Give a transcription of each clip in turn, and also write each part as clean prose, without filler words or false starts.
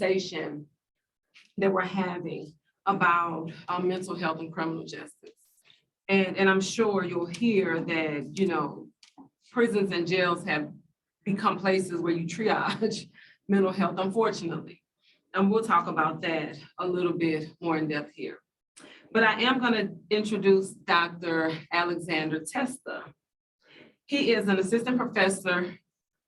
conversation that we're having about mental health and criminal justice. And I'm sure you'll hear that, you know, prisons and jails have become places where you triage mental health, unfortunately. And we'll talk about that a little bit more in depth here. But I am going to introduce Dr. Alexander Testa. He is an assistant professor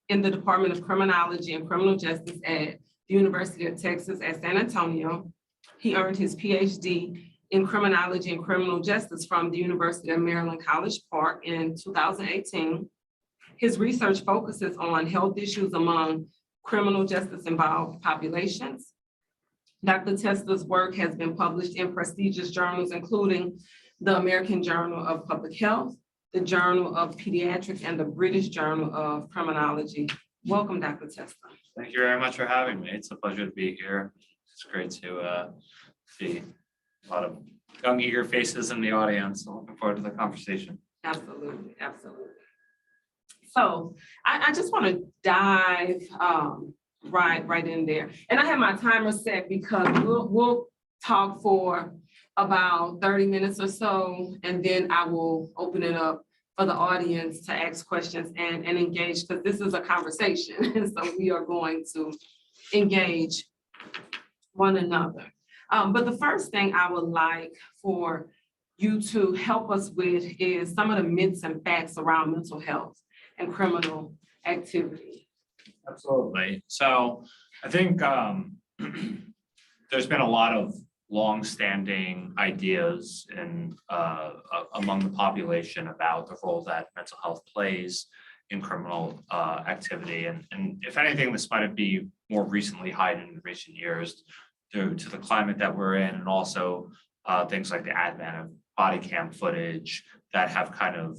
in the Department of Criminology and Criminal Justice at the University of Texas at San Antonio. He earned his PhD in Criminology and Criminal Justice from the University of Maryland, College Park in 2018. His research focuses on health issues among criminal justice involved populations. Dr. Testa's work has been published in prestigious journals, including the American Journal of Public Health, the Journal of Pediatrics, and the British Journal of Criminology. Welcome, Dr. Testa. Thank you very much for having me. It's a pleasure to be here. It's great to see a lot of young, eager faces in the audience. I'm looking forward to the conversation. Absolutely, absolutely. So I just want to dive right in there. And I have my timer set because we'll talk for about 30 minutes or so, and then I will open it up for the audience to ask questions and engage, because this is a conversation. And so we are going to engage one another. But the first thing I would like for you to help us with is some of the myths and facts around mental health and criminal activity. Absolutely. So I think there's been a lot of long-standing ideas in among the population about the role that mental health plays in criminal activity. And if anything, this might be more recently heightened in recent years due to the climate that we're in, and also things like the advent of body cam footage that have kind of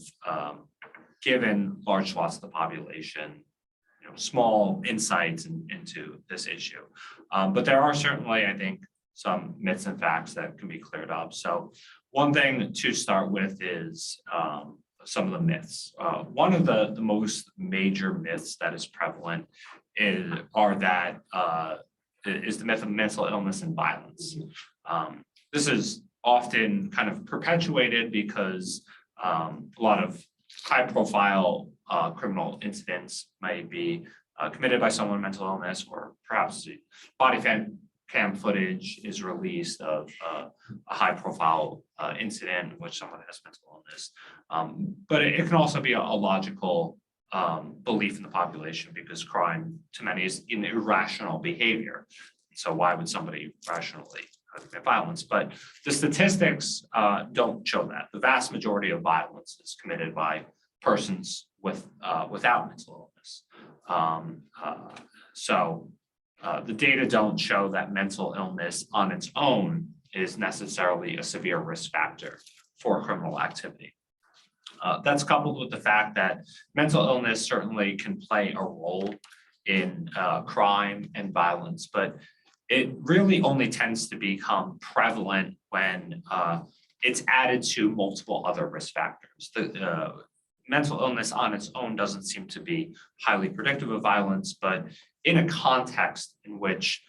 given large swaths of the population, you know, small insights into this issue. But there are certainly, I think, some myths and facts that can be cleared up. So one thing to start with is some of the myths. One of the most major myths that is prevalent is the myth of mental illness and violence. This is often kind of perpetuated because a lot of high-profile criminal incidents might be committed by someone with mental illness, or perhaps body cam footage is released of a high-profile incident in which someone has mental illness. But it can also be a logical belief in the population, because crime to many is an irrational behavior. So why would somebody rationally commit violence? But the statistics don't show that. The vast majority of violence is committed by persons without mental illness. So the data don't show that mental illness on its own is necessarily a severe risk factor for criminal activity. That's coupled with the fact that mental illness certainly can play a role in crime and violence, but it really only tends to become prevalent when it's added to multiple other risk factors. The mental illness on its own doesn't seem to be highly predictive of violence, but in a context in which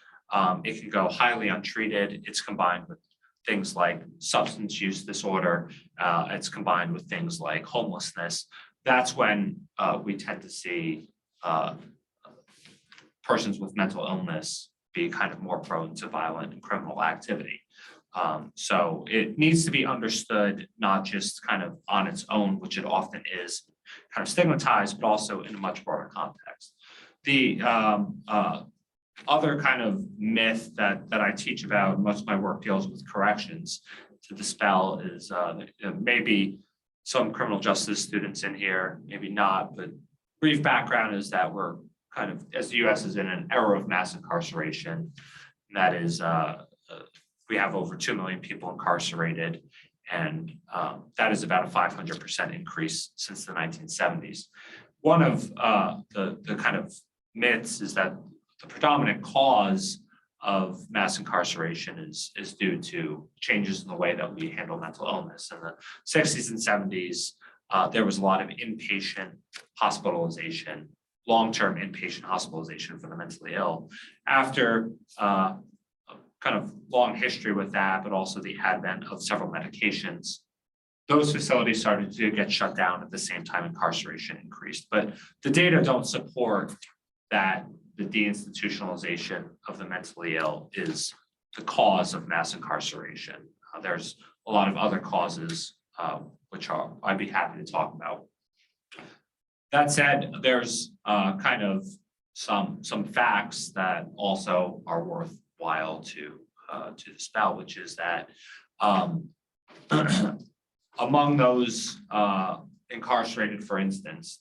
it can go highly untreated, it's combined with things like substance use disorder, it's combined with things like homelessness. That's when we tend to see persons with mental illness be kind of more prone to violent and criminal activity. So it needs to be understood not just kind of on its own, which it often is, kind of stigmatized, but also in a much broader context. The other kind of myth that I teach about, much of my work deals with corrections to dispel, is maybe some criminal justice students in here, maybe not, but brief background is that we're kind of, as the US is in an era of mass incarceration, and that is we have over 2 million people incarcerated, and that is about a 500% increase since the 1970s. One of the kind of myths is that the predominant cause of mass incarceration is due to changes in the way that we handle mental illness. In the 60s and 70s, there was a lot of inpatient hospitalization long-term inpatient hospitalization for the mentally ill. After a kind of long history with that, but also the advent of several medications, those facilities started to get shut down at the same time incarceration increased. But the data don't support that the deinstitutionalization of the mentally ill is the cause of mass incarceration. There's a lot of other causes, which I'd be happy to talk about. That said, there's kind of some facts that also are worthwhile to dispel, which is that among those incarcerated, for instance,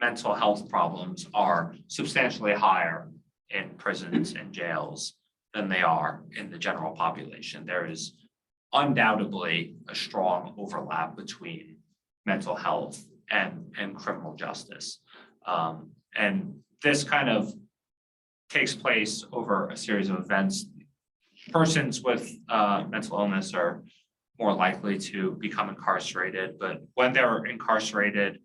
mental health problems are substantially higher in prisons and jails than they are in the general population. There is undoubtedly a strong overlap between mental health and criminal justice. And this kind of takes place over a series of events. Persons with mental illness are more likely to become incarcerated, but when they're incarcerated,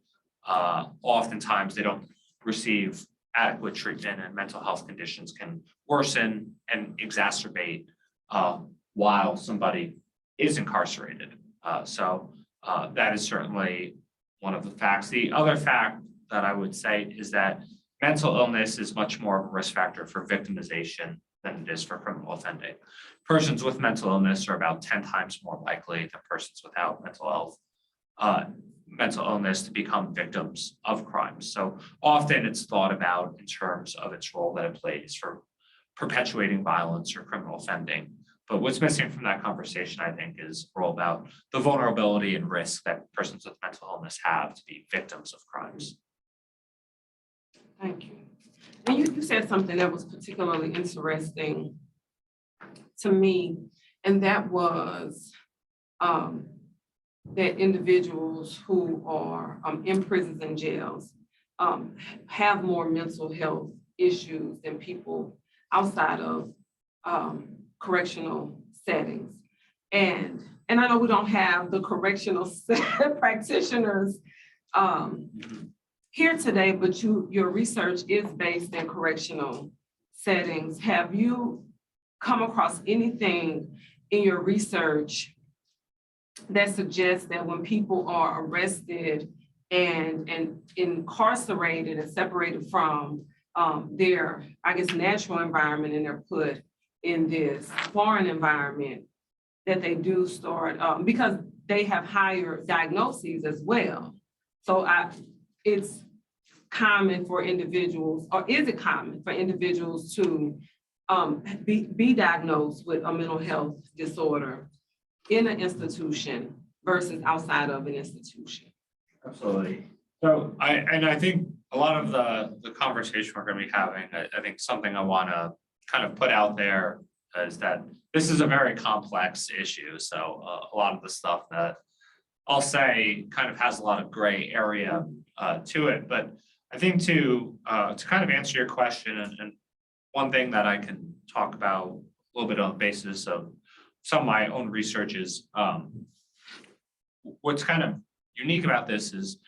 oftentimes they don't receive adequate treatment, and mental health conditions can worsen and exacerbate while somebody is incarcerated. So that is certainly one of the facts. The other fact that I would say is that mental illness is much more of a risk factor for victimization than it is for criminal offending. Persons with mental illness are about 10 times more likely than persons without mental illness to become victims of crimes. So often it's thought about in terms of its role that it plays for perpetuating violence or criminal offending. But what's missing from that conversation, I think, is all about the vulnerability and risk that persons with mental illness have to be victims of crimes. Thank you. And you said something that was particularly interesting to me, and that was that individuals who are in prisons and jails have more mental health issues than people outside of correctional settings. And I know we don't have the correctional practitioners here today, but your research is based in correctional settings. Have you come across anything in your research that suggests that when people are arrested and incarcerated and separated from their, I guess, natural environment, and they're put in this foreign environment, that they do start, because they have higher diagnoses as well. So it's common for individuals, or is it common for individuals to be diagnosed with a mental health disorder in an institution versus outside of an institution? Absolutely. So I think a lot of the conversation we're going to be having, I think something I want to kind of put out there is that this is a very complex issue. So a lot of the stuff that I'll say kind of has a lot of gray area to it. But I think to kind of answer your question, and one thing that I can talk about a little bit on the basis of some of my own research is what's kind of unique about this is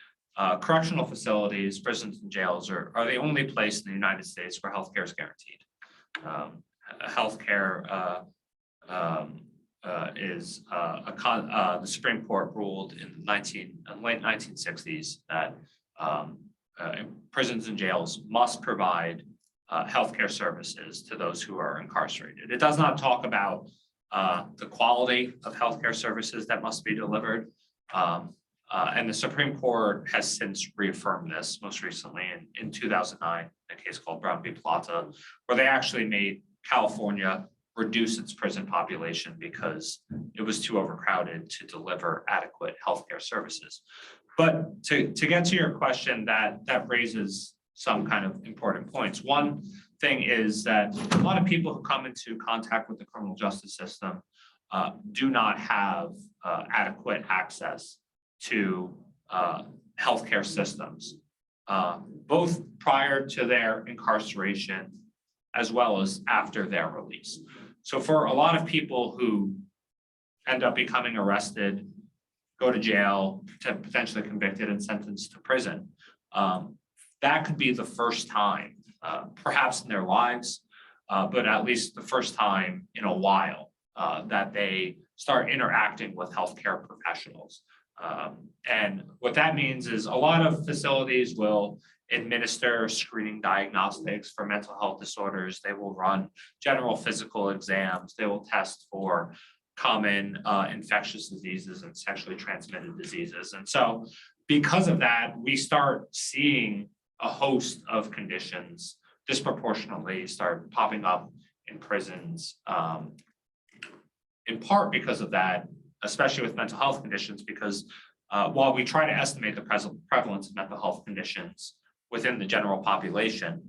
correctional facilities, prisons and jails are the only place in the United States where healthcare is guaranteed. Healthcare is the Supreme Court ruled in late 1960s that prisons and jails must provide healthcare services to those who are incarcerated. It does not talk about the quality of healthcare services that must be delivered. And the Supreme Court has since reaffirmed this, most recently in 2009, a case called Brown v. Plata, where they actually made California reduce its prison population because it was too overcrowded to deliver adequate healthcare services. But to get to your question, that raises some kind of important points. One thing is that a lot of people who come into contact with the criminal justice system do not have adequate access to healthcare systems, both prior to their incarceration as well as after their release. So for a lot of people who end up becoming arrested, go to jail, potentially convicted and sentenced to prison, that could be the first time, perhaps in their lives, but at least the first time in a while that they start interacting with healthcare professionals. And what that means is a lot of facilities will administer screening diagnostics for mental health disorders. They will run general physical exams. They will test for common infectious diseases and sexually transmitted diseases. And so because of that, we start seeing a host of conditions disproportionately start popping up in prisons, in part because of that, especially with mental health conditions, because while we try to estimate the prevalence of mental health conditions within the general population,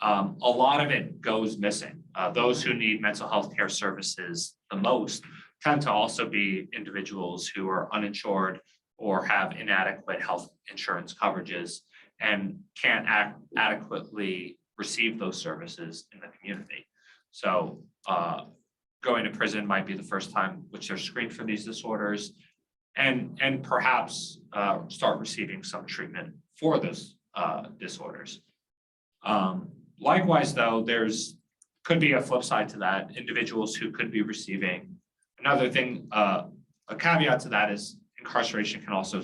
a lot of it goes missing. Those who need mental health care services the most tend to also be individuals who are uninsured or have inadequate health insurance coverages and can't adequately receive those services in the community. So going to prison might be the first time which they're screened for these disorders, and perhaps start receiving some treatment for those disorders. Likewise, though, could be a flip side to that. Individuals who could be receiving another thing. A caveat to that is incarceration can also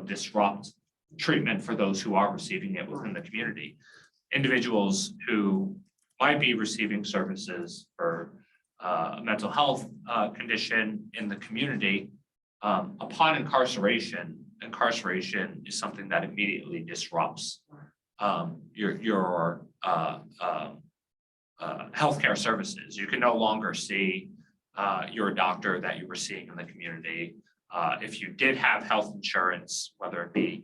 disrupt treatment for those who are receiving it within the community. Individuals who might be receiving services for a mental health condition in the community, upon incarceration is something that immediately disrupts your healthcare services. You can no longer see your doctor that you were seeing in the community. If you did have health insurance, whether it be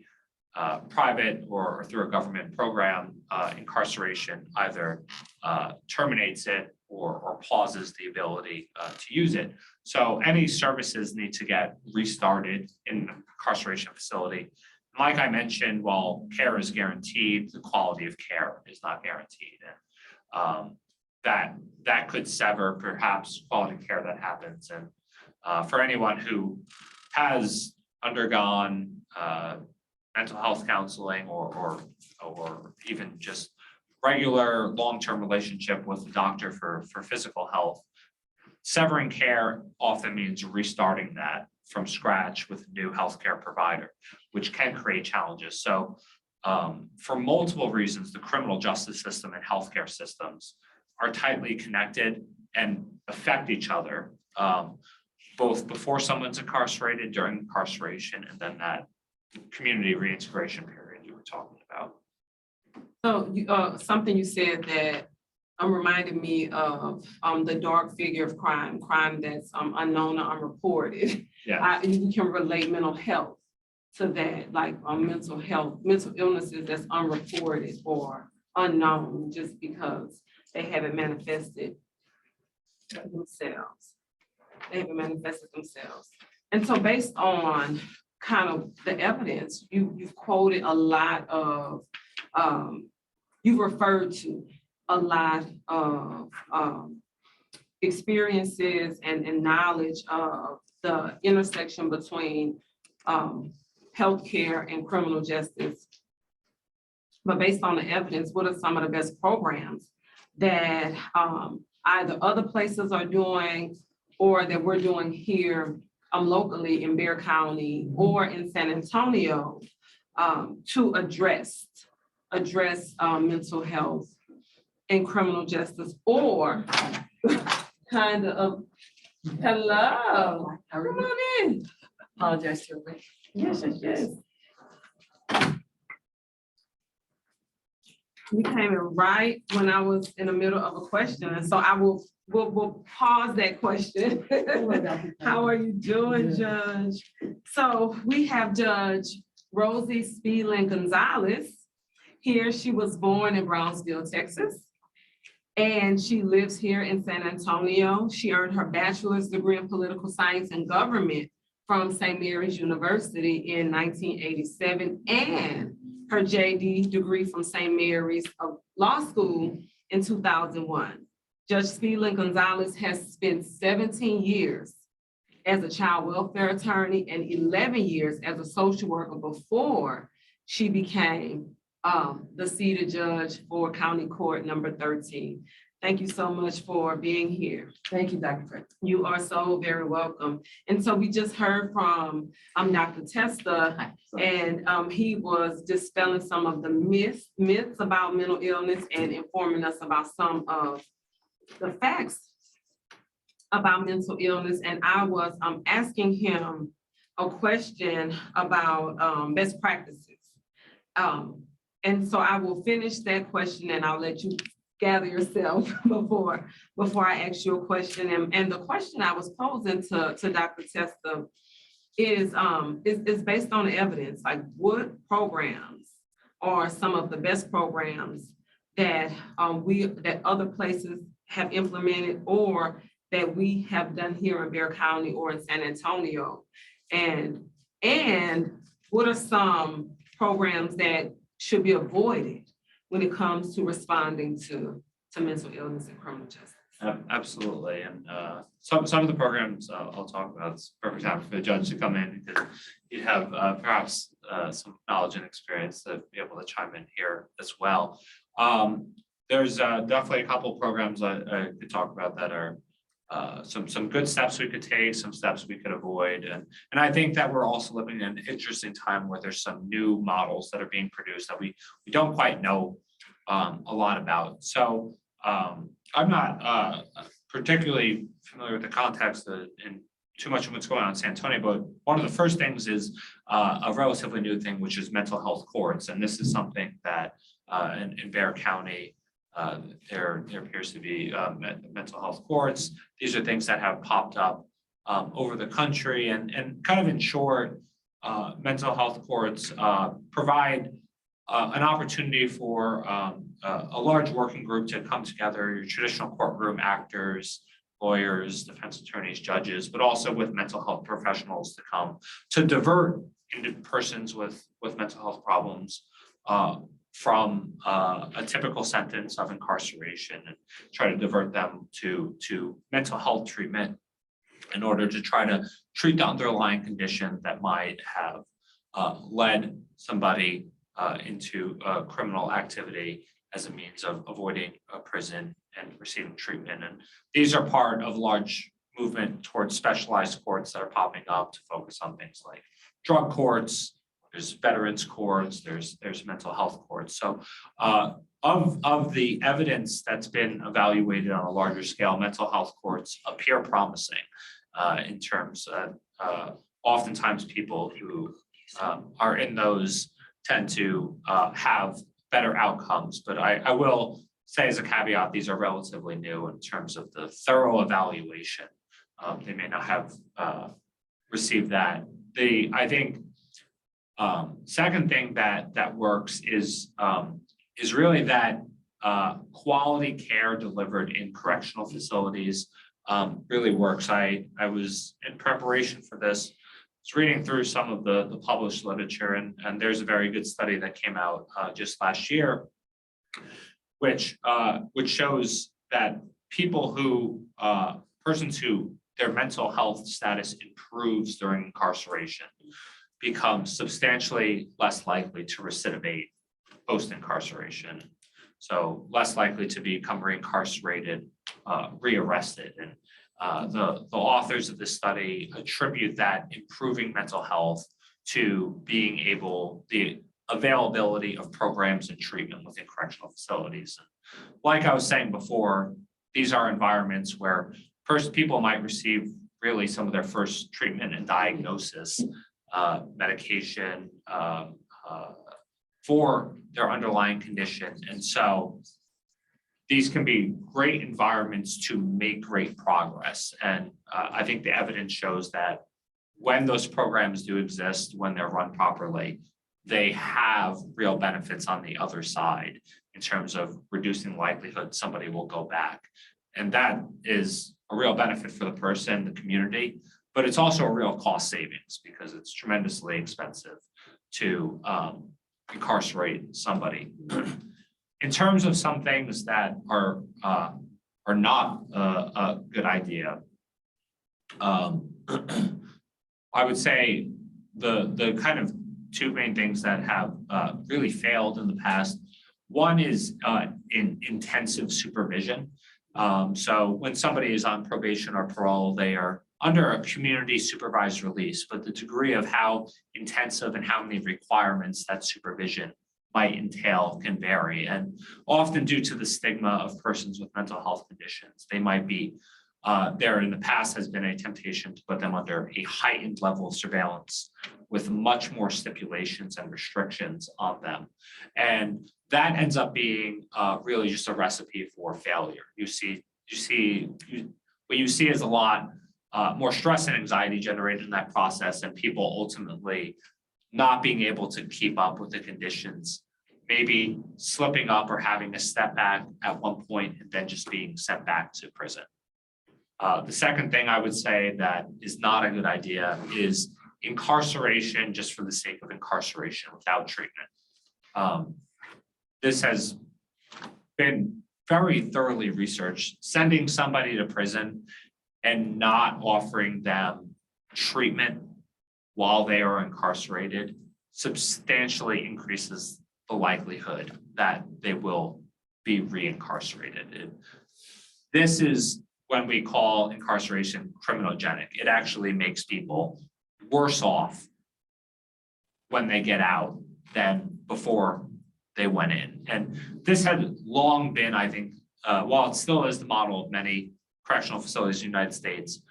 private or through a government program, incarceration either terminates it or pauses the ability to use it. So any services need to get restarted in the incarceration facility. Like I mentioned, while care is guaranteed, the quality of care is not guaranteed. And that could sever perhaps quality care that happens. And for anyone who has undergone mental health counseling or even just regular long-term relationship with the doctor for physical health, severing care often means restarting that from scratch with a new healthcare provider, which can create challenges. So for multiple reasons, the criminal justice system and healthcare systems are tightly connected and affect each other, both before someone's incarcerated, during incarceration, and then that community reintegration period you were talking about. So something you said that reminded me of the dark figure of crime that's unknown or unreported. Yeah. You can relate mental health to that, like mental illnesses that's unreported or unknown just because they haven't manifested themselves. And so based on kind of the evidence, you've quoted a lot of, you've referred to a lot of experiences and knowledge of the intersection between healthcare and criminal justice. But based on the evidence, what are some of the best programs that either other places are doing or that we're doing here locally in Bexar County or in San Antonio to address mental health and criminal justice, or kind of, hello, come on in. Apologize to everybody. Yes. You came in right when I was in the middle of a question, and so we'll pause that question. How are you doing, Judge? So we have Judge Rosie Spielin Gonzalez here. She was born in Brownsville, Texas, and she lives here in San Antonio. She earned her bachelor's degree in political science and government from St. Mary's University in 1987 and her JD degree from St. Mary's Law School in 2001. Judge Spielin Gonzalez has spent 17 years as a child welfare attorney and 11 years as a social worker before she became the seated judge for County Court number 13. Thank you so much for being here. Thank you, Dr. Fred. You are so very welcome. And so we just heard from Dr. Testa, Hi. and he was dispelling some of the myths about mental illness and informing us about some of the facts about mental illness. And I was asking him a question about best practices. And so I will finish that question and I'll let you gather yourself before I ask you a question. And the question I was posing to Dr. Testa is based on the evidence, like what programs are some of the best programs that that other places have implemented or that we have done here in Bexar County or in San Antonio, and what are some programs that should be avoided when it comes to responding to mental illness and criminal justice? Absolutely, and some of the programs I'll talk about. It's perfect time for the judge to come in because you have perhaps some knowledge and experience to be able to chime in here as well. There's definitely a couple of programs I could talk about that are some good steps we could take, some steps we could avoid, and I think that we're also living in an interesting time where there's some new models that are being produced that we don't quite know a lot about. So I'm not particularly familiar with the context and too much of what's going on in San Antonio, but one of the first things is a relatively new thing, which is mental health courts, and this is something that in Bexar County. There appears to be mental health courts. These are things that have popped up over the country, and kind of in short, mental health courts provide an opportunity for a large working group to come together, your traditional courtroom actors, lawyers, defense attorneys, judges, but also with mental health professionals to come to divert into persons with mental health problems from a typical sentence of incarceration and try to divert them to mental health treatment in order to try to treat the underlying condition that might have led somebody into criminal activity as a means of avoiding a prison and receiving treatment. And these are part of a large movement towards specialized courts that are popping up to focus on things like drug courts. There's veterans courts, there's mental health courts. So of the evidence that's been evaluated on a larger scale, mental health courts appear promising in terms of oftentimes people who are in those tend to have better outcomes. But I will say as a caveat, these are relatively new in terms of the thorough evaluation. They may not have received that. I think second thing that works is really that quality care delivered in correctional facilities really works. I was in preparation for this, was reading through some of the published literature, and there's a very good study that came out just last year, which shows that people who persons who their mental health status improves during incarceration become substantially less likely to recidivate post-incarceration. So less likely to become reincarcerated, rearrested. And the authors of this study attribute that improving mental health to being able, the availability of programs and treatment within correctional facilities. And like I was saying before, these are environments where first people might receive really some of their first treatment and diagnosis, medication for their underlying condition. And so these can be great environments to make great progress. And I think the evidence shows that when those programs do exist, when they're run properly, they have real benefits on the other side in terms of reducing the likelihood somebody will go back. And that is a real benefit for the person, the community, but it's also a real cost savings because it's tremendously expensive to incarcerate somebody. In terms of some things that are not a good idea, I would say the kind of two main things that have really failed in the past. One is in intensive supervision. So when somebody is on probation or parole, they are under a community supervised release, but the degree of how intensive and how many requirements that supervision might entail can vary. And often due to the stigma of persons with mental health conditions, they might be, there in the past has been a temptation to put them under a heightened level of surveillance with much more stipulations and restrictions on them. And that ends up being really just a recipe for failure. What you see is a lot more stress and anxiety generated in that process, and people ultimately not being able to keep up with the conditions, maybe slipping up or having a step back at one point and then just being sent back to prison. The second thing I would say that is not a good idea is incarceration just for the sake of incarceration without treatment. This has been very thoroughly researched. Sending somebody to prison and not offering them treatment while they are incarcerated substantially increases the likelihood that they will be reincarcerated. This is when we call incarceration criminogenic. It actually makes people worse off when they get out than before they went in. And this had long been, I think, while it still is the model of many correctional facilities in the United States,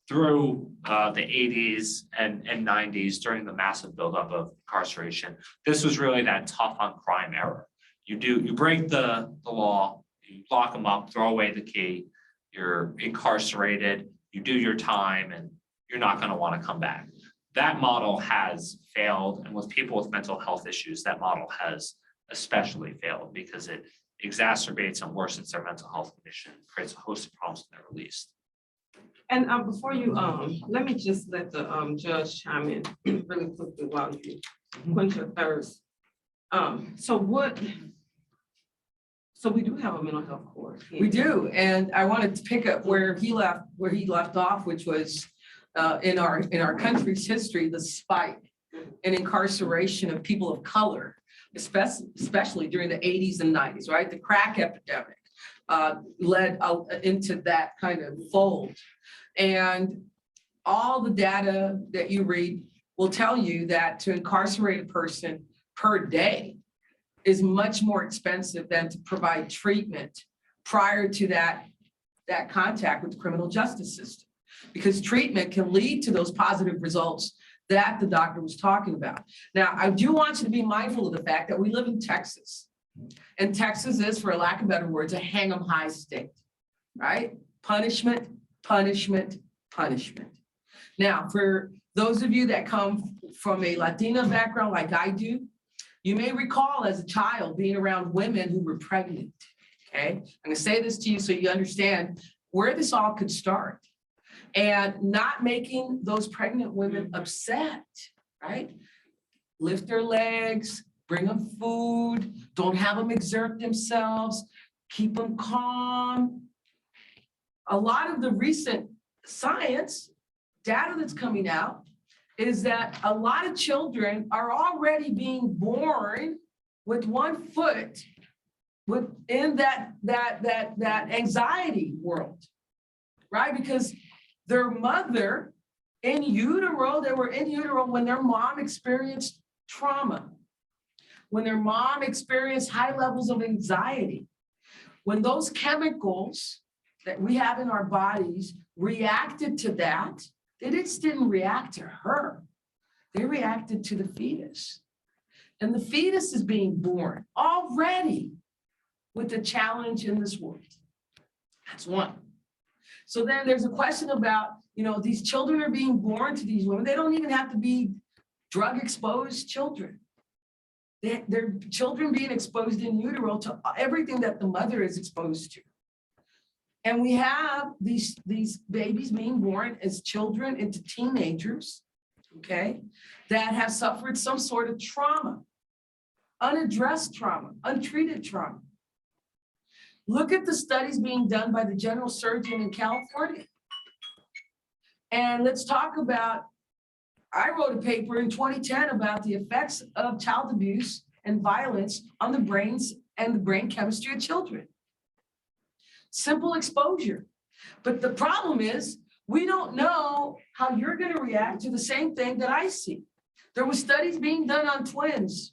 through the 80s and 90s during the massive buildup of incarceration, this was really that tough on crime era. You break the law, you lock them up, throw away the key, you're incarcerated, you do your time, and you're not going to want to come back. That model has failed, and with people with mental health issues, that model has especially failed because it exacerbates and worsens their mental health condition, creates a host of problems when they're released. And before you, let me just let the judge chime in really quickly while you quench your thirst. So we do have a mental health court. We do, and I wanted to pick up where he left off, which was in our country's history, the spike in incarceration of people of color, especially during the 80s and 90s, right? The crack epidemic led into that kind of fold. And all the data that you read will tell you that to incarcerate a person per day is much more expensive than to provide treatment prior to that contact with the criminal justice system. Because treatment can lead to those positive results that the doctor was talking about. Now, I do want you to be mindful of the fact that we live in Texas. And Texas is, for lack of better words, a hang 'em high state, right? Punishment, punishment, punishment. Now, for those of you that come from a Latina background like I do, you may recall as a child being around women who were pregnant, okay? I'm gonna say this to you so you understand where this all could start. And not making those pregnant women upset, right? Lift their legs, bring them food, don't have them exert themselves, keep them calm. A lot of the recent science data that's coming out is that a lot of children are already being born with one foot within that anxiety world, right? Because their mother in utero, they were in utero when their mom experienced trauma, when their mom experienced high levels of anxiety, when those chemicals that we have in our bodies reacted to that, they just didn't react to her. They reacted to the fetus. And the fetus is being born already with a challenge in this world. That's one. So then there's a question about, these children are being born to these women. They don't even have to be drug exposed children. They're children being exposed in utero to everything that the mother is exposed to. And we have these babies being born as children into teenagers, okay, that have suffered some sort of trauma, unaddressed trauma, untreated trauma. Look at the studies being done by the general surgeon in California. And let's talk about I wrote a paper in 2010 about the effects of child abuse and violence on the brains and the brain chemistry of children. Simple exposure. But the problem is, we don't know how you're going to react to the same thing that I see. There were studies being done on twins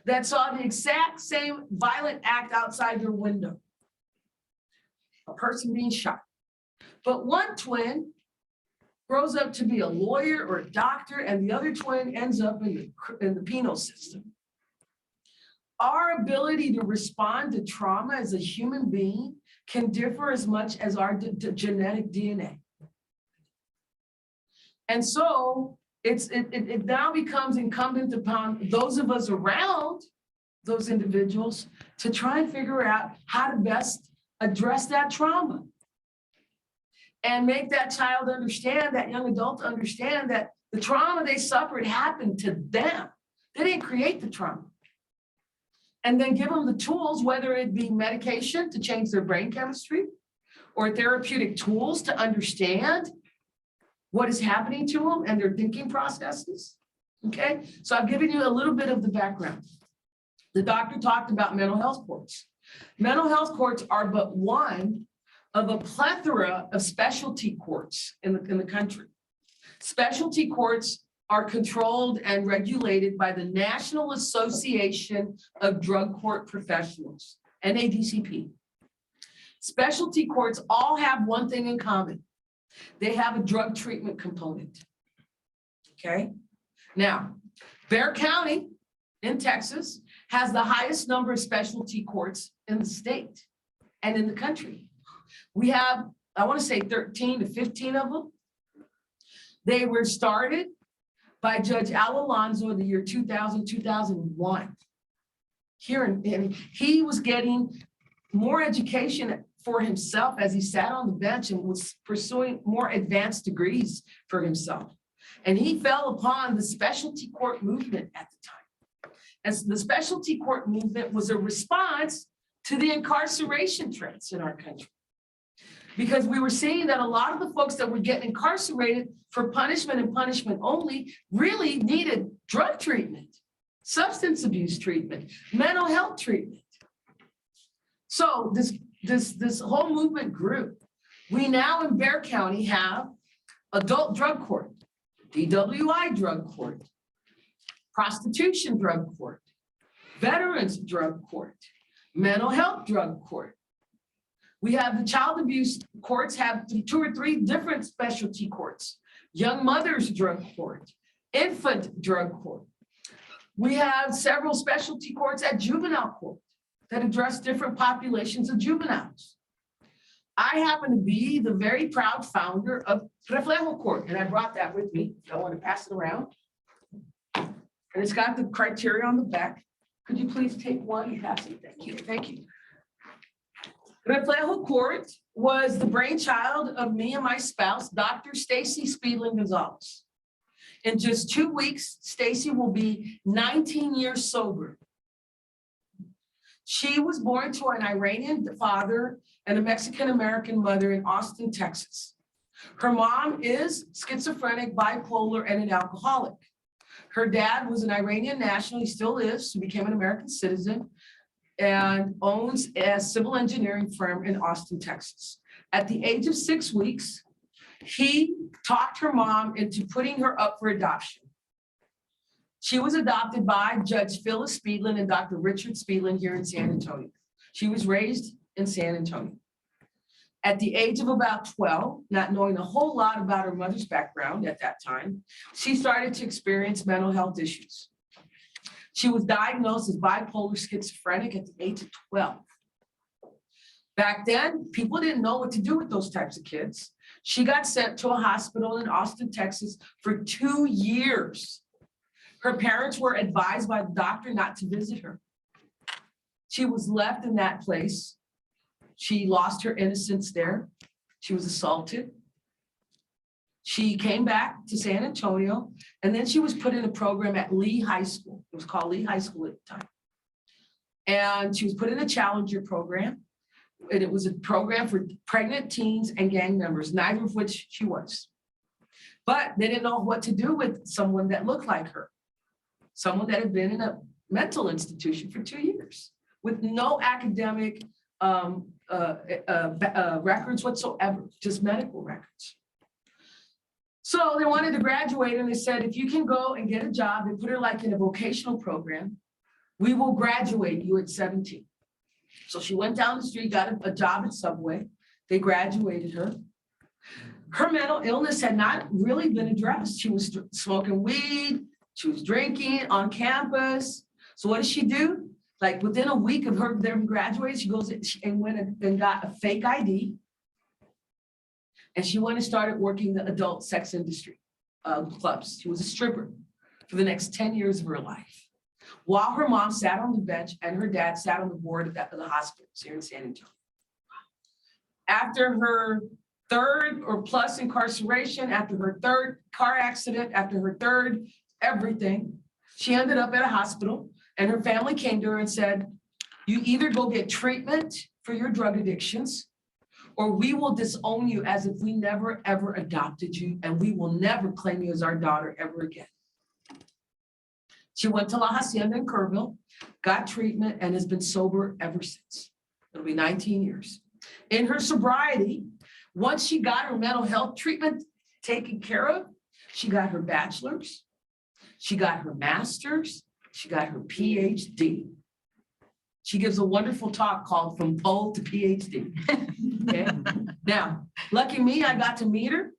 that saw the exact same violent act outside their window. A person being shot. But one twin grows up to be a lawyer or a doctor, and the other twin ends up in the penal system. Our ability to respond to trauma as a human being can differ as much as our genetic DNA. And so it now becomes incumbent upon those of us around those individuals to try and figure out how to best address that trauma and make that child understand, that young adult understand that the trauma they suffered happened to them. They didn't create the trauma. And then give them the tools, whether it be medication to change their brain chemistry or therapeutic tools to understand what is happening to them and their thinking processes. Okay, so I've given you a little bit of the background. The doctor talked about mental health courts. Mental health courts are but one of a plethora of specialty courts in the country. Specialty courts are controlled and regulated by the National Association of Drug Court Professionals, NADCP. Specialty courts all have one thing in common. They have a drug treatment component. Okay. Now, Bexar County in Texas has the highest number of specialty courts in the state and in the country. We have, I want to say 13 to 15 of them. They were started by Judge Al Alonso in the year 2000, 2001. And he was getting more education for himself as he sat on the bench and was pursuing more advanced degrees for himself. And he fell upon the specialty court movement at the time. And so the specialty court movement was a response to the incarceration trends in our country. Because we were seeing that a lot of the folks that were getting incarcerated for punishment and punishment only really needed drug treatment, substance abuse treatment, mental health treatment. So this whole movement grew. We now in Bexar County have adult drug court, DWI drug court, prostitution drug court, veterans drug court, mental health drug court. We have the child abuse courts have 2 or 3 different specialty courts, young mothers drug court, infant drug court. We have several specialty courts at juvenile court that address different populations of juveniles. I happen to be the very proud founder of Reflejo Court, and I brought that with me. I want to pass it around. And it's got the criteria on the back. Could you please take one and pass it? Thank you. Thank you. Reflejo Court was the brainchild of me and my spouse, Dr. Stacy Speedling Gonzalez. In just 2 weeks, Stacy will be 19 years sober. She was born to an Iranian father and a Mexican-American mother in Austin, Texas. Her mom is schizophrenic, bipolar, and an alcoholic. Her dad was an Iranian national, he still is, he became an American citizen, and owns a civil engineering firm in Austin, Texas. At the age of 6 weeks, he talked her mom into putting her up for adoption. She was adopted by Judge Phyllis Speedlin and Dr. Richard Speedlin here in San Antonio. She was raised in San Antonio. At the age of about 12, not knowing a whole lot about her mother's background at that time, she started to experience mental health issues. She was diagnosed as bipolar schizophrenic at the age of 12. Back then, people didn't know what to do with those types of kids. She got sent to a hospital in Austin, Texas for 2 years. Her parents were advised by the doctor not to visit her. She was left in that place. She lost her innocence there. She was assaulted. She came back to San Antonio, and then she was put in a program at Lee High School. It was called Lee High School at the time. And she was put in a Challenger program. And it was a program for pregnant teens and gang members, neither of which she was. But they didn't know what to do with someone that looked like her. Someone that had been in a mental institution for 2 years with no academic records whatsoever, just medical records. So they wanted to graduate and they said, if you can go and get a job, they put her like in a vocational program, we will graduate you at 17. So she went down the street, got a job at Subway. They graduated her. Her mental illness had not really been addressed. She was smoking weed, she was drinking on campus. So what does she do? Like within a week of her them graduating, she goes and went and got a fake ID. And she went and started working the adult sex industry clubs. She was a stripper for the next 10 years of her life. While her mom sat on the bench and her dad sat on the board of the hospitals here in San Antonio. After her third or plus incarceration, after her third car accident, after her third everything, she ended up at a hospital and her family came to her and said, you either go get treatment for your drug addictions or we will disown you as if we never ever adopted you and we will never claim you as our daughter ever again. She went to La Hacienda in Kerrville, got treatment and has been sober ever since. It'll be 19 years. In her sobriety, once she got her mental health treatment taken care of, she got her bachelor's, she got her master's, she got her PhD. She gives a wonderful talk called From Pole to PhD. Okay? Now, lucky me, I got to meet her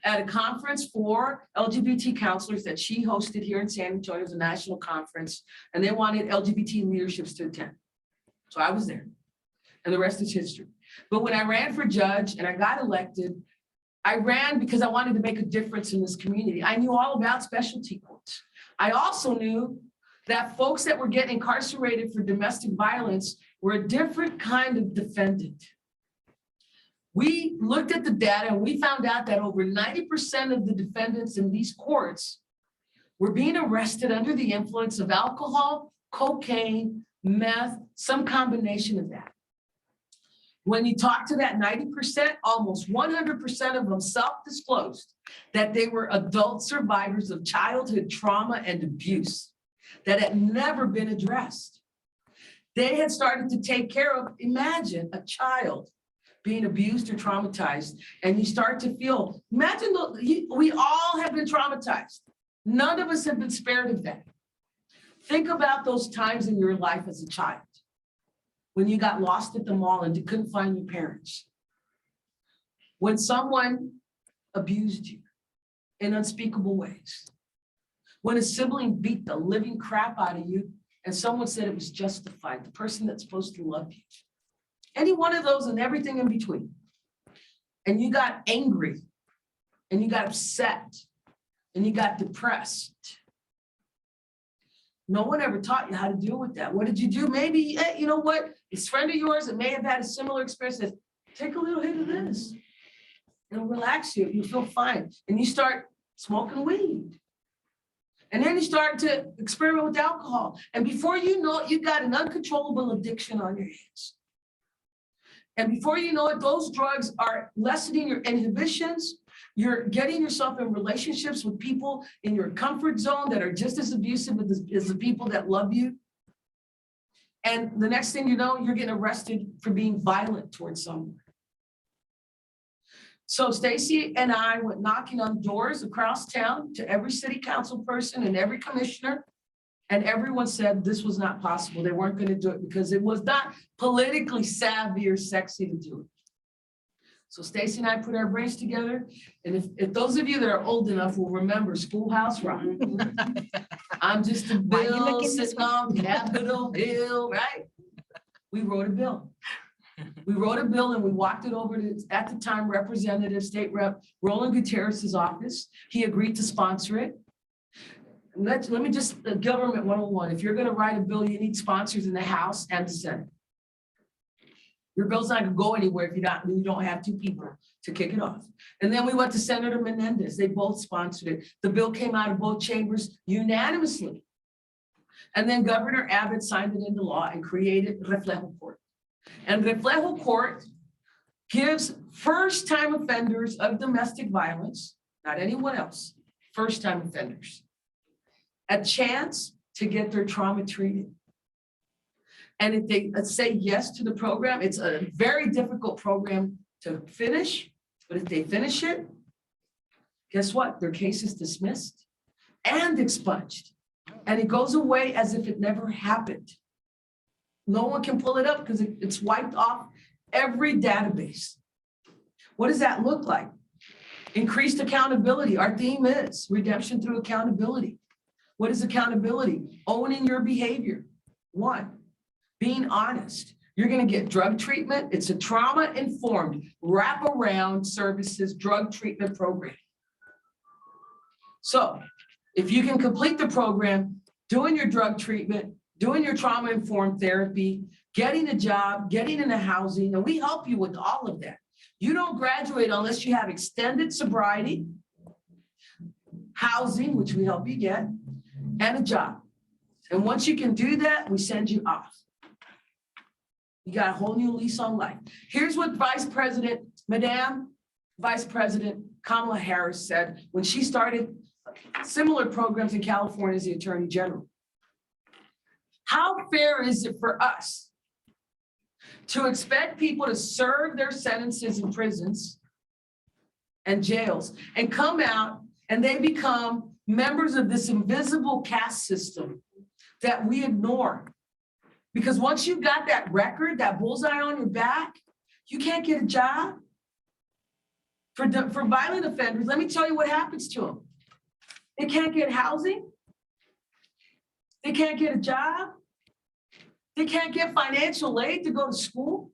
at a conference for LGBT counselors that she hosted here in San Antonio. It was a national conference, and they wanted LGBT leaderships to attend. So I was there, and the rest is history. But when I ran for judge and I got elected, I ran because I wanted to make a difference in this community. I knew all about specialty courts. I also knew that folks that were getting incarcerated for domestic violence were a different kind of defendant. We looked at the data and we found out that over 90% of the defendants in these courts were being arrested under the influence of alcohol, cocaine, meth, some combination of that. When you talk to that 90%, almost 100% of them self-disclosed that they were adult survivors of childhood trauma and abuse that had never been addressed. They had started to take care of, imagine a child being abused or traumatized, and you start to feel, imagine, we all have been traumatized. None of us have been spared of that. Think about those times in your life as a child, when you got lost at the mall and you couldn't find your parents. When someone abused you in unspeakable ways. When a sibling beat the living crap out of you and someone said it was justified, the person that's supposed to love you. Any one of those and everything in between. And you got angry and you got upset and you got depressed. No one ever taught you how to deal with that. What did you do? Maybe, you know what? This friend of yours that may have had a similar experience says, take a little hit of this. It'll relax you. You feel fine. And you start smoking weed. And then you start to experiment with alcohol. And before you know it, you got an uncontrollable addiction on your hands. And before you know it, those drugs are lessening your inhibitions. You're getting yourself in relationships with people in your comfort zone that are just as abusive as the people that love you. And the next thing you know, you're getting arrested for being violent towards someone. So Stacy and I went knocking on doors across town to every city council person and every commissioner. And everyone said this was not possible. They weren't going to do it because it was not politically savvy or sexy to do it. So Stacy and I put our brains together. And if those of you that are old enough will remember Schoolhouse Rock. I'm just a bill sitting on Capitol Hill, right? We wrote a bill. We wrote a bill and we walked it over to, at the time, Representative State Rep Roland Gutierrez's office. He agreed to sponsor it. Let me just, government 101, if you're gonna write a bill, you need sponsors in the House and the Senate. Your bill's not gonna go anywhere if you don't have two people to kick it off. And then we went to Senator Menendez. They both sponsored it. The bill came out of both chambers unanimously. And then Governor Abbott signed it into law and created Reflejo Court. And Reflejo Court gives first-time offenders of domestic violence, not anyone else, first-time offenders, a chance to get their trauma treated. And if they say yes to the program, it's a very difficult program to finish, but if they finish it, guess what? Their case is dismissed and expunged. And it goes away as if it never happened. No one can pull it up because it's wiped off every database. What does that look like? Increased accountability. Our theme is redemption through accountability. What is accountability? Owning your behavior. One, being honest. You're going to get drug treatment. It's a trauma-informed wraparound services drug treatment program. So if you can complete the program, doing your drug treatment, doing your trauma-informed therapy, getting a job, getting into housing, and we help you with all of that. You don't graduate unless you have extended sobriety, housing, which we help you get, and a job. And once you can do that, we send you off. You got a whole new lease on life. Here's what Madam Vice President Kamala Harris said when she started similar programs in California as the Attorney General. How fair is it for us to expect people to serve their sentences in prisons and jails and come out and they become members of this invisible caste system that we ignore? Because once you've got that record, that bullseye on your back, you can't get a job. For violent offenders, let me tell you what happens to them. They can't get housing. They can't get a job. They can't get financial aid to go to school.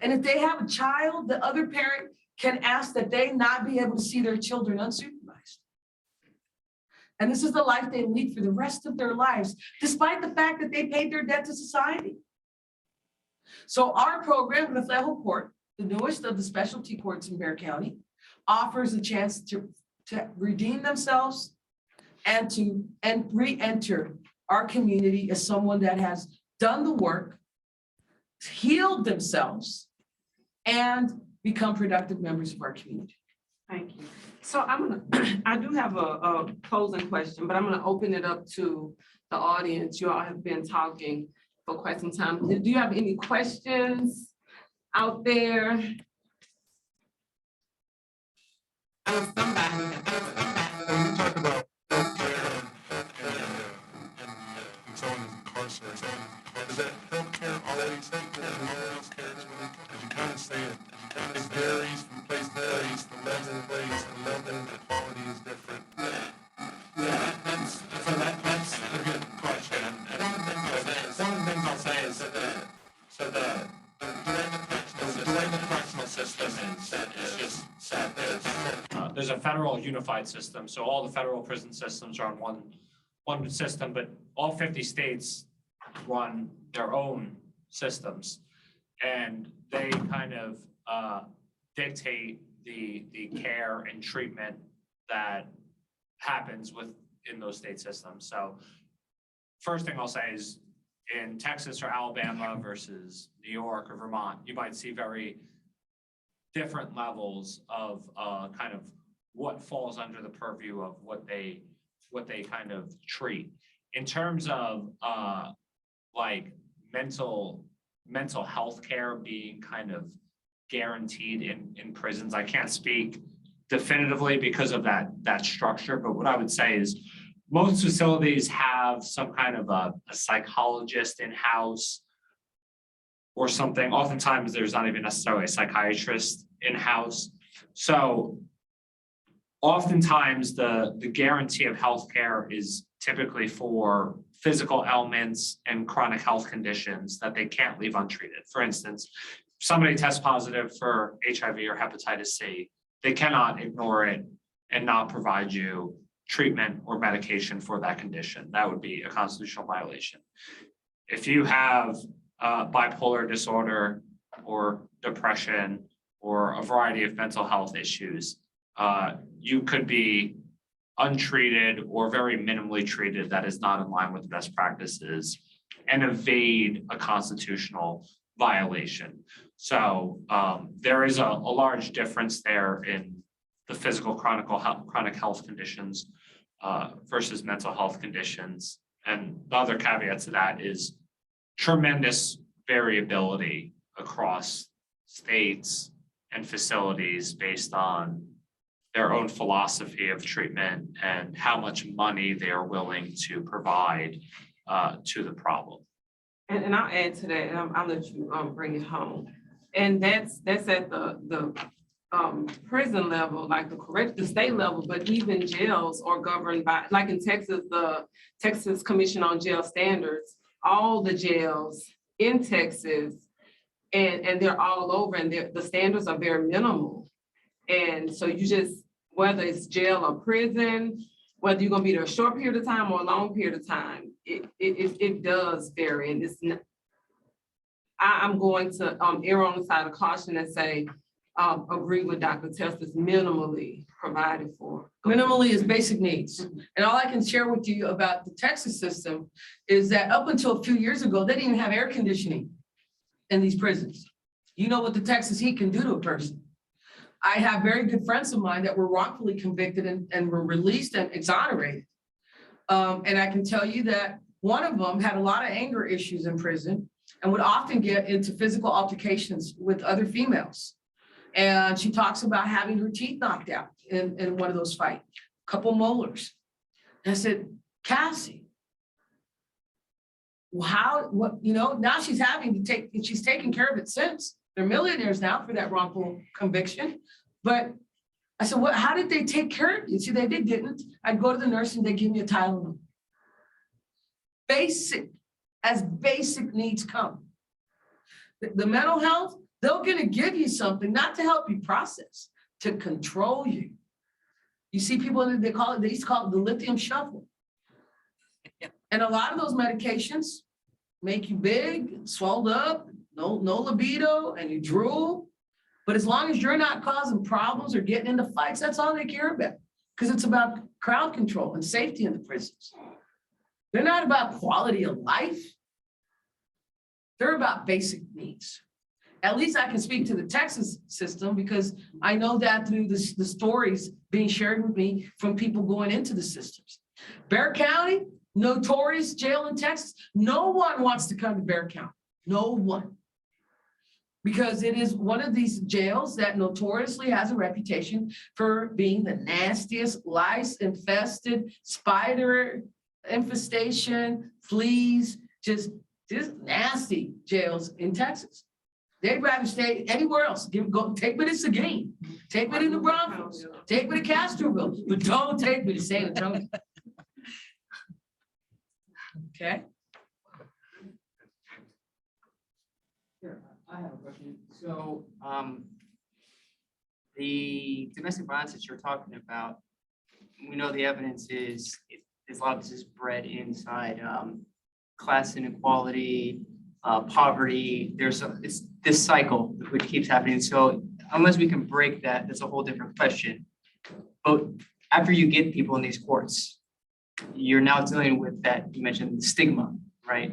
And if they have a child, the other parent can ask that they not be able to see their children unsupervised. And this is the life they lead for the rest of their lives, despite the fact that they paid their debt to society. So our program, the federal court, the newest of the specialty courts in Bexar County, offers a chance to redeem themselves and to re-enter our community as someone that has done the work, healed themselves, and become productive members of our community. Thank you. So I do have a closing question, but I'm gonna open it up to the audience. You all have been talking for quite some time. Do you have any questions out there? When you talk about healthcare and someone is incarcerated, is that healthcare always healthcare? Because you kind of say it varies from place to place, the level of place, the level of quality is different. Yeah, that's a good question. And one of the things I'll say is that the correctional system is just set. There's a federal unified system, so all the federal prison systems are on one system, but all 50 states run their own systems, and they kind of dictate the care and treatment that happens within those state systems. So first thing I'll say is in Texas or Alabama versus New York or Vermont, you might see very different levels of kind of what falls under the purview of what they kind of treat. In terms of like mental health care being kind of guaranteed in prisons, I can't speak definitively because of that structure, but what I would say is most facilities have some kind of a psychologist in-house or something. Oftentimes there's not even necessarily a psychiatrist in-house. So oftentimes the guarantee of healthcare is typically for physical ailments and chronic health conditions that they can't leave untreated. For instance, somebody tests positive for HIV or hepatitis C, they cannot ignore it and not provide you treatment or medication for that condition. That would be a constitutional violation. If you have bipolar disorder or depression or a variety of mental health issues, you could be untreated or very minimally treated that is not in line with best practices and evade a constitutional violation. So there is a large difference there in the physical chronic health conditions versus mental health conditions. And the other caveat to that is tremendous variability across states and facilities based on their own philosophy of treatment and how much money they are willing to provide to the problem. And I'll add to that, and I'll let you bring it home. And that's at the prison level, like the state level, but even jails are governed by, like in Texas, the Texas Commission on Jail Standards, all the jails in Texas, and they're all over, and the standards are very minimal. And so you just, whether it's jail or prison, whether you're gonna be there a short period of time or a long period of time, it does vary, and it's not. I'm going to err on the side of caution and say, agree with Dr. Test's minimally provided for. Minimally is basic needs. And all I can share with you about the Texas system is that up until a few years ago, they didn't even have air conditioning in these prisons. You know what the Texas heat can do to a person. I have very good friends of mine that were wrongfully convicted and were released and exonerated. And I can tell you that one of them had a lot of anger issues in prison and would often get into physical altercations with other females. And she talks about having her teeth knocked out in one of those fights, a couple molars. And I said, Cassie, now she's she's taking care of it since. They're millionaires now for that wrongful conviction. But I said, how did they take care of you? See, they didn't. I'd go to the nurse and they'd give me a Tylenol. As basic needs come. The mental health, they're gonna give you something, not to help you process, to control you. You see people, they used to call it the lithium shuffle. And a lot of those medications make you big, swelled up, no libido, and you drool. But as long as you're not causing problems or getting into fights, that's all they care about. Because it's about crowd control and safety in the prisons. They're not about quality of life. They're about basic needs. At least I can speak to the Texas system because I know that through the stories being shared with me from people going into the systems. Bexar County, notorious jail in Texas. No one wants to come to Bexar County. No one. Because it is one of these jails that notoriously has a reputation for being the nastiest, lice-infested, spider infestation, fleas, just nasty jails in Texas. They'd rather stay anywhere else. Take me to Seguin, take me to New Braunfels, take me to Castroville, but don't take me to San Antonio. Okay. Sure, I have a question. So, the domestic violence that you're talking about, we know the evidence is a lot of this is bred inside class inequality, poverty. It's this cycle which keeps happening. So unless we can break that, that's a whole different question. But after you get people in these courts, you're now dealing with that. You mentioned stigma, right?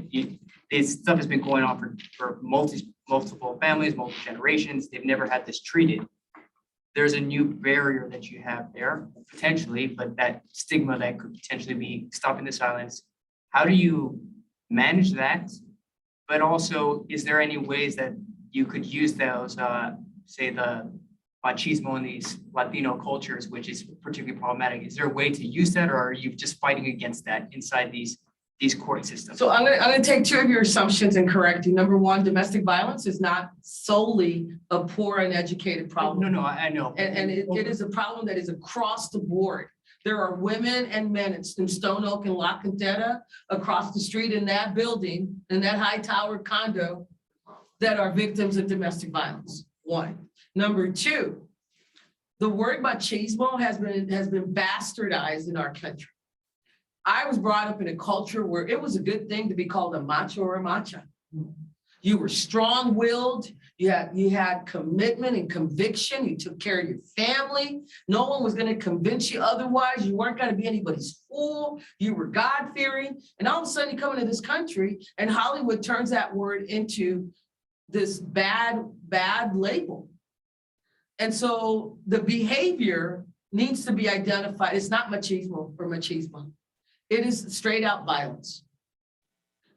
This stuff has been going on for multiple families, multiple generations. They've never had this treated. There's a new barrier that you have there potentially, but that stigma that could potentially be stopping the silence. How do you manage that? But also, is there any ways that you could use those, say the machismo in these Latino cultures, which is particularly problematic? Is there a way to use that, or are you just fighting against that inside these court systems? So I'm gonna take two of your assumptions and correct you. Number one, domestic violence is not solely a poor and educated problem. No, I know. And it is a problem that is across the board. There are women and men in Stone Oak and La Cantera across the street in that building, in that high tower condo, that are victims of domestic violence. One. Number two, the word machismo has been bastardized in our country. I was brought up in a culture where it was a good thing to be called a macho or a macha. You were strong-willed, you had commitment and conviction, you took care of your family. No one was gonna convince you otherwise. You weren't gonna be anybody's fool. You were God-fearing. And all of a sudden you come into this country and Hollywood turns that word into this bad label. And so the behavior needs to be identified. It's not machismo or machismo. It is straight out violence.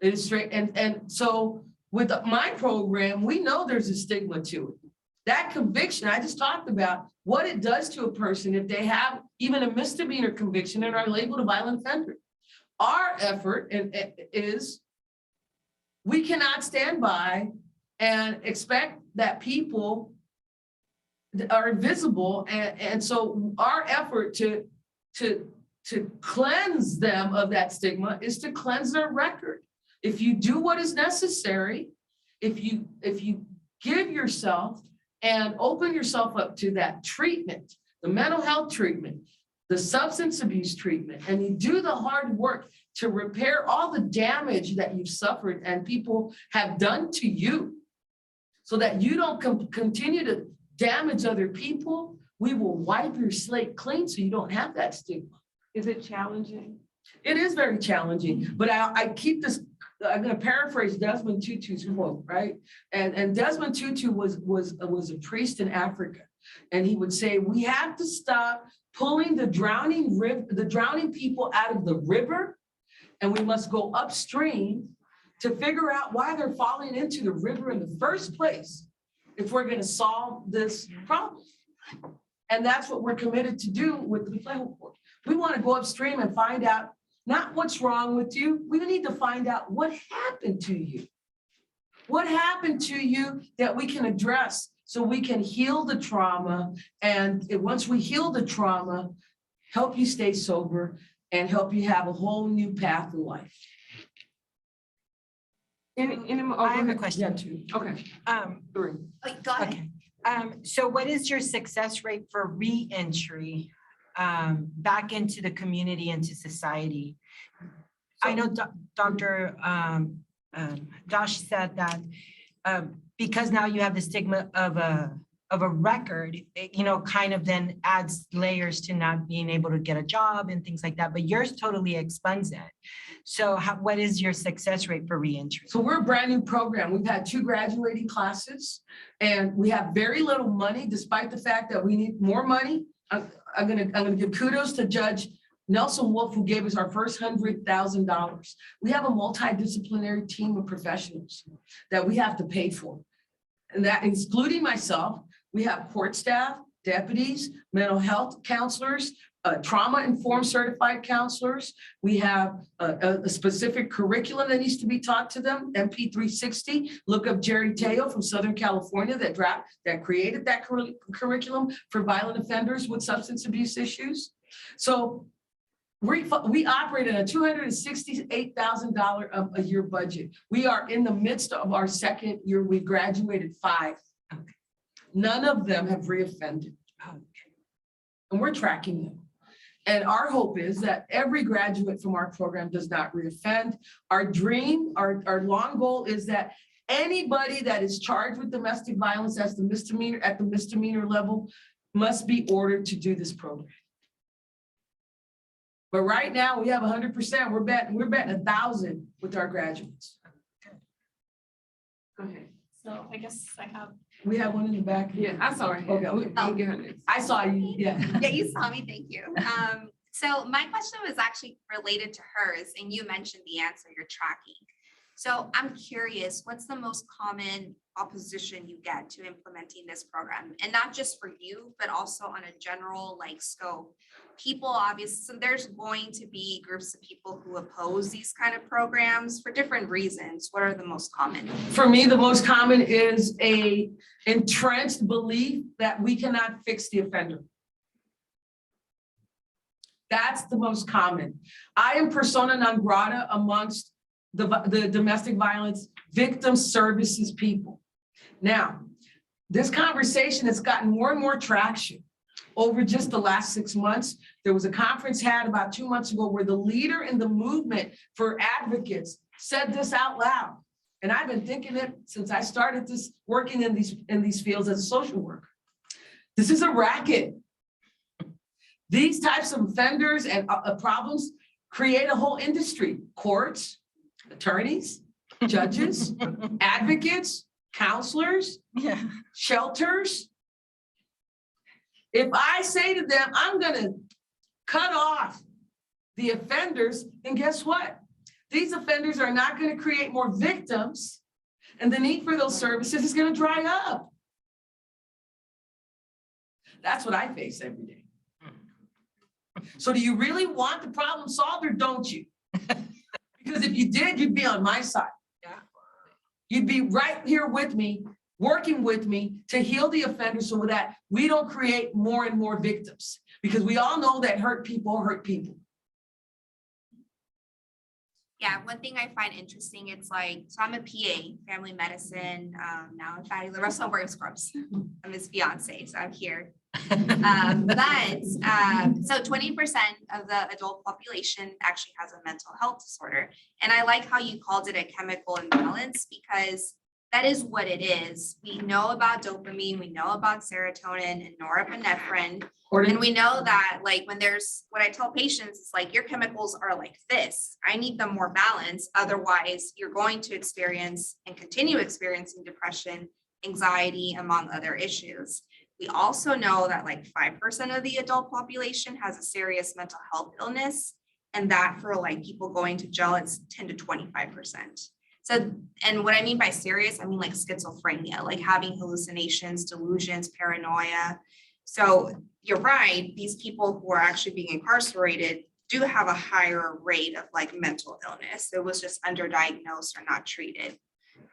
It is straight, and so with my program, we know there's a stigma to it. That conviction, I just talked about what it does to a person if they have even a misdemeanor conviction and are labeled a violent offender. Our effort is we cannot stand by and expect that people are invisible. And so our effort to cleanse them of that stigma is to cleanse their record. If you do what is necessary, if you give yourself and open yourself up to that treatment, the mental health treatment, the substance abuse treatment, and you do the hard work to repair all the damage that you've suffered and people have done to you so that you don't continue to damage other people, we will wipe your slate clean so you don't have that stigma. Is it challenging? It is very challenging, but I keep this, I'm gonna paraphrase Desmond Tutu's quote, right? And Desmond Tutu was a priest in Africa. And he would say, we have to stop pulling the drowning people out of the river, and we must go upstream to figure out why they're falling into the river in the first place if we're gonna solve this problem. And that's what we're committed to do with the Flail Report. We wanna go upstream and find out not what's wrong with you, we need to find out what happened to you. What happened to you that we can address so we can heal the trauma, and once we heal the trauma, help you stay sober and help you have a whole new path in life. I have a question. Yeah, two. Okay, Three. Wait, go ahead. Okay. So what is your success rate for re-entry back into the community, into society? I know Dr. Josh said that because now you have the stigma of a record, it, kind of then adds layers to not being able to get a job and things like that, but yours totally expunges it. So what is your success rate for re-entry? So we're a brand new program. We've had 2 graduating classes and we have very little money, despite the fact that we need more money. I'm gonna give kudos to Judge Nelson Wolf, who gave us our first $100,000. We have a multidisciplinary team of professionals that we have to pay for. And that, excluding myself, we have court staff, deputies, mental health counselors, trauma-informed certified counselors. We have a specific curriculum that needs to be taught to them, MP 360. Look up Jerry Teo from Southern California that created that curriculum for violent offenders with substance abuse issues. So we operate in a $268,000 a year budget. We are in the midst of our second year. We graduated 5. None of them have reoffended. And we're tracking them. And our hope is that every graduate from our program does not reoffend. Our dream, our long goal is that anybody that is charged with domestic violence at the misdemeanor level must be ordered to do this program. But right now we have 100%. We're betting 1,000 with our graduates. go ahead. So I guess I have. We have one in the back. Yeah, I saw her. Okay. I'll get her next. I saw you, yeah. Yeah, you saw me, thank you. So my question was actually related to hers, and you mentioned the answer you're tracking. So I'm curious, what's the most common opposition you get to implementing this program? And not just for you, but also on a general scope. People obviously, so there's going to be groups of people who oppose these kind of programs for different reasons. What are the most common? For me, the most common is a entrenched belief that we cannot fix the offender. That's the most common. I am persona non grata amongst the domestic violence victim services people. Now, this conversation has gotten more and more traction over just the last 6 months. There was a conference had about 2 months ago where the leader in the movement for advocates said this out loud. And I've been thinking it since I started this, working in these fields as a social worker. This is a racket. These types of offenders and problems create a whole industry. Courts, attorneys, judges, advocates, counselors, Yeah. shelters. If I say to them, I'm gonna cut off the offenders, then guess what? These offenders are not gonna create more victims, and the need for those services is gonna dry up. That's what I face every day. So do you really want the problem solved or don't you? Because if you did, you'd be on my side. Yeah. You'd be right here with me, working with me to heal the offender so that we don't create more and more victims. Because we all know that hurt people hurt people. Yeah, one thing I find interesting, it's like, so I'm a PA, family medicine, now I'm fighting the rest of work scrubs. I'm his fiance, so I'm here. So 20% of the adult population actually has a mental health disorder. And I like how you called it a chemical imbalance, because that is what it is. We know about dopamine, we know about serotonin and norepinephrine. And we know that, like, when what I tell patients, it's like, your chemicals are like this. I need them more balanced. Otherwise, you're going to experience and continue experiencing depression, anxiety, among other issues. We also know that like 5% of the adult population has a serious mental health illness. And that for like people going to jail, it's 10 to 25%. So, and what I mean by serious, I mean like schizophrenia, like having hallucinations, delusions, paranoia. So you're right, these people who are actually being incarcerated do have a higher rate of like mental illness. It was just underdiagnosed or not treated.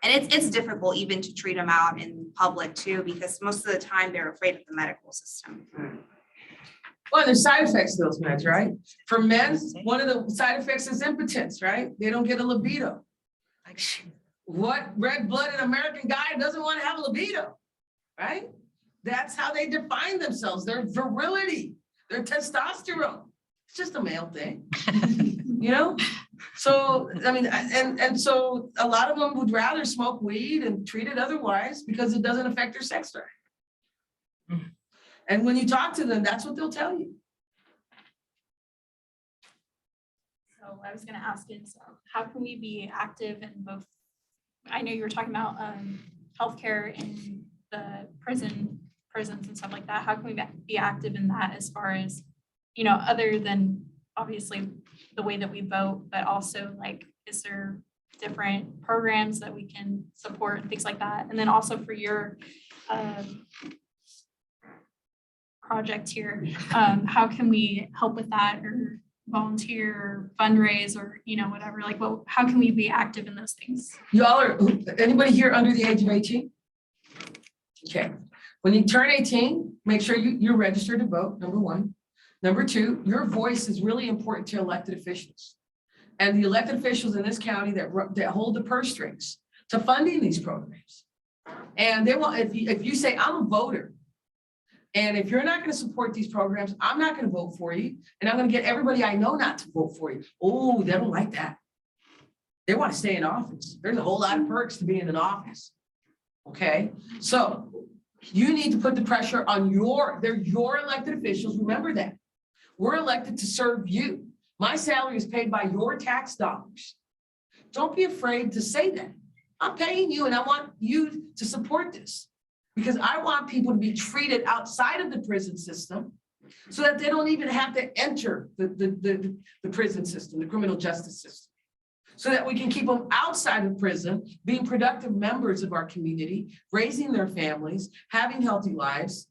And it's difficult even to treat them out in public too, because most of the time they're afraid of the medical system. Well, there's side effects to those meds, right? For men, one of the side effects is impotence, right? They don't get a libido. What red-blooded American guy doesn't want to have a libido, right? That's how they define themselves, their virility, their testosterone. It's just a male thing, you know? So, I mean, and so a lot of them would rather smoke weed and treat it otherwise because it doesn't affect their sex drive. And when you talk to them, that's what they'll tell you. So I was gonna ask is, how can we be active in both? I know you were talking about healthcare in the prisons and stuff like that. How can we be active in that as far as, you know, other than obviously the way that we vote, but also like, is there different programs that we can support and things like that? And then also for your project here, how can we help with that, or volunteer, or fundraise, or, you know, whatever, like, well, how can we be active in those things? Y'all are, anybody here under the age of 18? Okay, when you turn 18, make sure you're registered to vote, number one. Number two, your voice is really important to elected officials. And the elected officials in this county that hold the purse strings to funding these programs. And they want, if you say, I'm a voter, and if you're not going to support these programs, I'm not going to vote for you. And I'm going to get everybody I know not to vote for you. Oh, they don't like that. They want to stay in office. There's a whole lot of perks to being in office. Okay, so you need to put the pressure on they're your elected officials. Remember that. We're elected to serve you. My salary is paid by your tax dollars. Don't be afraid to say that. I'm paying you and I want you to support this, because I want people to be treated outside of the prison system so that they don't even have to enter the prison system, the criminal justice system, so that we can keep them outside of prison, being productive members of our community, raising their families, having healthy lives,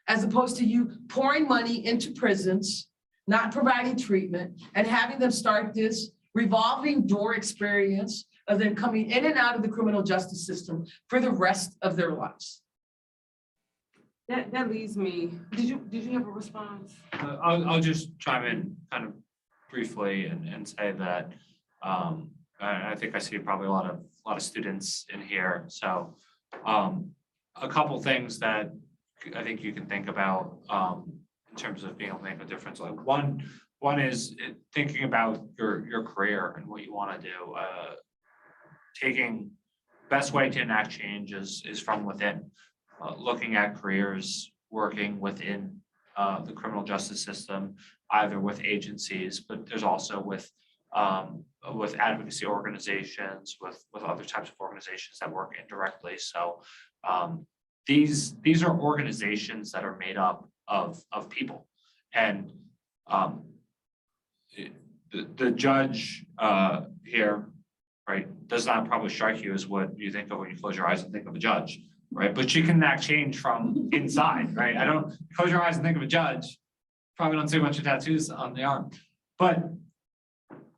as opposed to you pouring money into prisons, not providing treatment, and having them start this revolving door experience of them coming in and out of the criminal justice system for the rest of their lives. That leaves me, did you have a response? I'll just chime in kind of briefly and say that I think I see probably a lot of students in here. So a couple things that I think you can think about in terms of being able to make a difference. Like one is thinking about your career and what you want to do. Taking best way to enact change is from within. Looking at careers working within the criminal justice system, either with agencies, but there's also with advocacy organizations, with other types of organizations that work indirectly. So these are organizations that are made up of people. And the judge here, right, does not probably strike you as what you think of when you close your eyes and think of a judge, right? But you can enact change from inside, right? I don't close your eyes and think of a judge, probably don't see a bunch of tattoos on the arm, but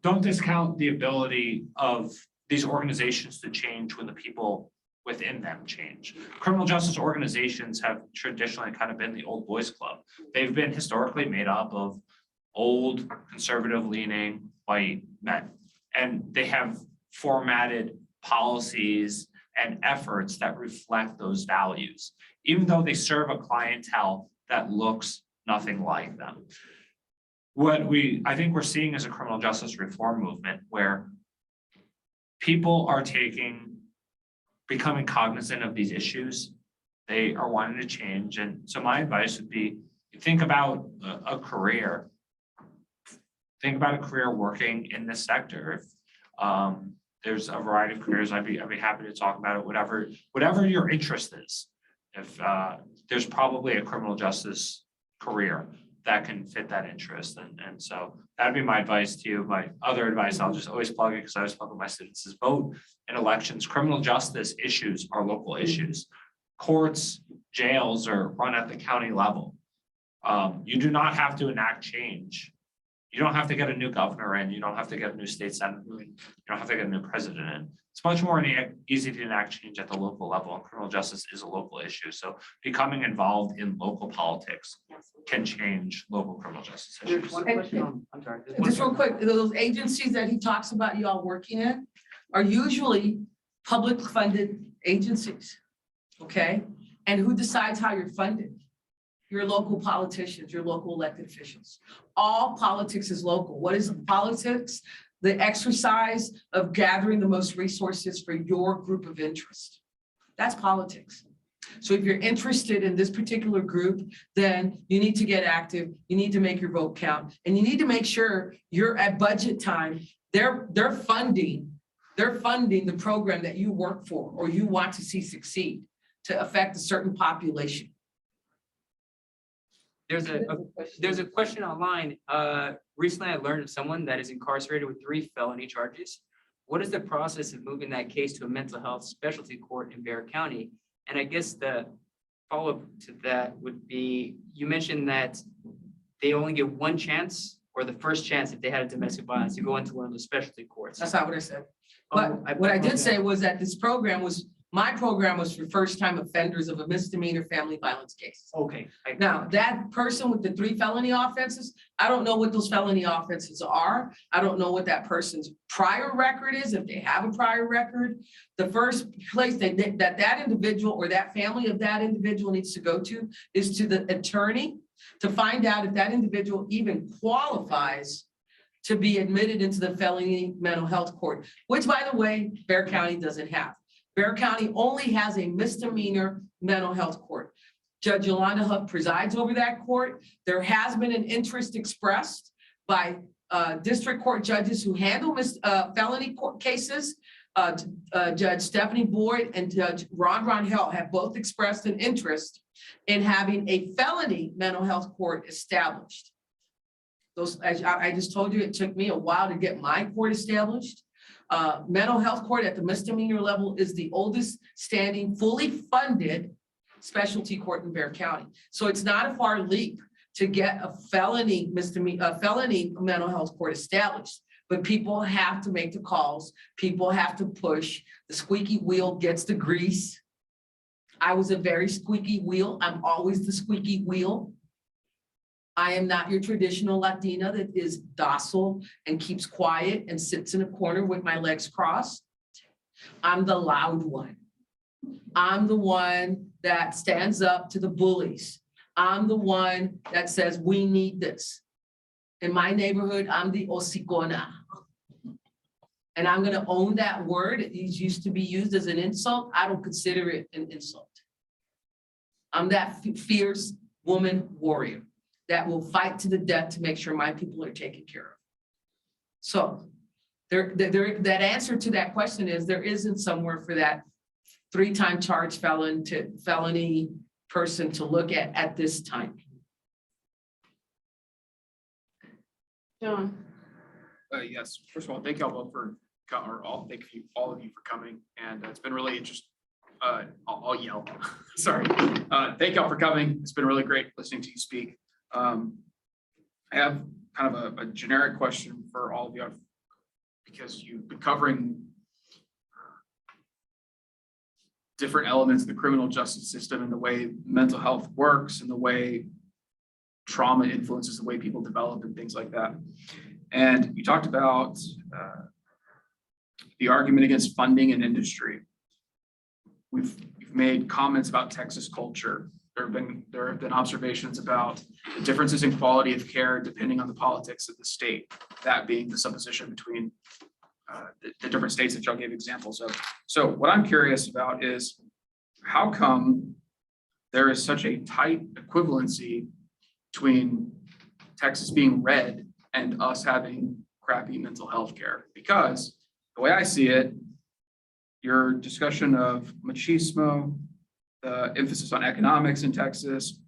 don't discount the ability of these organizations to change when the people within them change. Criminal justice organizations have traditionally kind of been the old boys club. They've been historically made up of old conservative leaning white men. And they have formatted policies and efforts that reflect those values, even though they serve a clientele that looks nothing like them. What I think we're seeing is a criminal justice reform movement where people are becoming cognizant of these issues. They are wanting to change. And so my advice would be, think about a career. Think about a career working in this sector. If there's a variety of careers, I'd be happy to talk about it, whatever your interest is. If there's probably a criminal justice career that can fit that interest. And so that'd be my advice to you. My other advice, I'll just always plug it because I always plug with my students, is vote in elections. Criminal justice issues are local issues. Courts, jails are run at the county level. You do not have to enact change. You don't have to get a new governor in. You don't have to get a new state senator in. You don't have to get a new president in. It's much more easy to enact change at the local level, and criminal justice is a local issue. So becoming involved in local politics can change local criminal justice issues. There's one question, I'm sorry. there's one Just real question. quick, those agencies that he talks about you all working in are usually public funded agencies, okay? And who decides how you're funded? Your local politicians, your local elected officials. All politics is local. What is politics? The exercise of gathering the most resources for your group of interest. That's politics. So if you're interested in this particular group, then you need to get active. You need to make your vote count, and you need to make sure you're at budget time. They're funding the program that you work for or you want to see succeed to affect a certain population. There's a question online. Recently I learned of someone that is incarcerated with 3 felony charges. What is the process of moving that case to a mental health specialty court in Bexar County? And I guess the follow-up to that would be, you mentioned that they only get one chance, or the first chance if they had a domestic violence to go into one of the specialty courts. That's not what I said. Oh, But what I did say was that my program was for first-time offenders of a misdemeanor family violence case. Okay. Now, that person with the 3 felony offenses, I don't know what those felony offenses are. I don't know what that person's prior record is, if they have a prior record. The first place that individual or that family of that individual needs to go to is to the attorney to find out if that individual even qualifies to be admitted into the felony mental health court, which, by the way, Bexar County doesn't have. Bexar County only has a misdemeanor mental health court. Judge Yolanda Huff presides over that court. There has been an interest expressed by district court judges who handle felony court cases. Judge Stephanie Boyd and Judge Ron Hill have both expressed an interest in having a felony mental health court established. Those, as I just told you, it took me a while to get my court established. Mental health court at the misdemeanor level is the oldest standing, fully funded specialty court in Bexar County. So it's not a far leap to get a felony mental health court established. But people have to make the calls. People have to push. The squeaky wheel gets the grease. I was a very squeaky wheel. I'm always the squeaky wheel. I am not your traditional Latina that is docile and keeps quiet and sits in a corner with my legs crossed. I'm the loud one. I'm the one that stands up to the bullies. I'm the one that says, we need this. In my neighborhood, I'm the hocicona. And I'm gonna own that word. It used to be used as an insult. I don't consider it an insult. I'm that fierce woman warrior that will fight to the death to make sure my people are taken care of. So that answer to that question is there isn't somewhere for that 3-time charged felony person to look at this time. John? Yes, first of all, thank y'all both for, thank you, all of you for coming, and it's been really interesting. I'll yell, sorry. Thank y'all for coming. It's been really great listening to you speak. I have kind of a generic question for all of you, because you've been covering different elements of the criminal justice system and the way mental health works and the way trauma influences the way people develop and things like that. And you talked about the argument against funding and industry. You've made comments about Texas culture. There have been observations about the differences in quality of care depending on the politics of the state, that being the supposition between the different states that y'all gave examples of. So what I'm curious about is how come there is such a tight equivalency between Texas being red and us having crappy mental health care? Because the way I see it, your discussion of machismo, the emphasis on economics in Texas,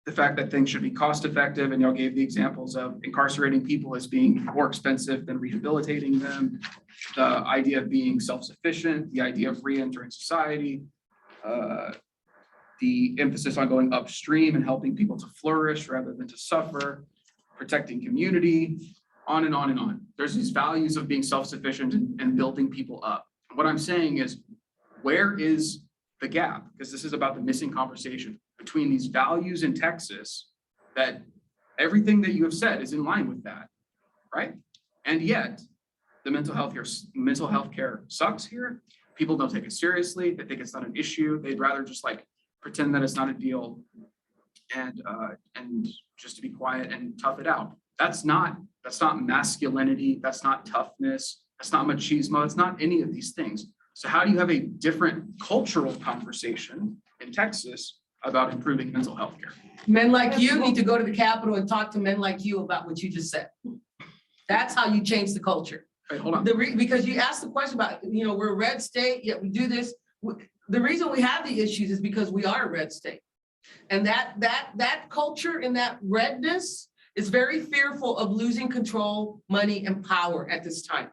the fact that things should be cost effective, and y'all gave the examples of incarcerating people as being more expensive than rehabilitating them, the idea of being self-sufficient, the idea of re-entering society, the emphasis on going upstream and helping people to flourish rather than to suffer, protecting community, on and on and on. There's these values of being self-sufficient and building people up. What I'm saying is, where is the gap? Because this is about the missing conversation between these values in Texas, that everything that you have said is in line with that, right? And yet the mental health care sucks here. People don't take it seriously. They think it's not an issue. They'd rather just like pretend that it's not a deal and just to be quiet and tough it out. That's not masculinity. That's not toughness. That's not machismo. It's not any of these things. So how do you have a different cultural conversation in Texas about improving mental health care? Men like you need to go to the Capitol and talk to men like you about what you just said. That's how you change the culture. Wait, hold on. Because you asked the question about, we're a red state, yet we do this. The reason we have the issues is because we are a red state. And that culture and that redness is very fearful of losing control, money, and power at this time.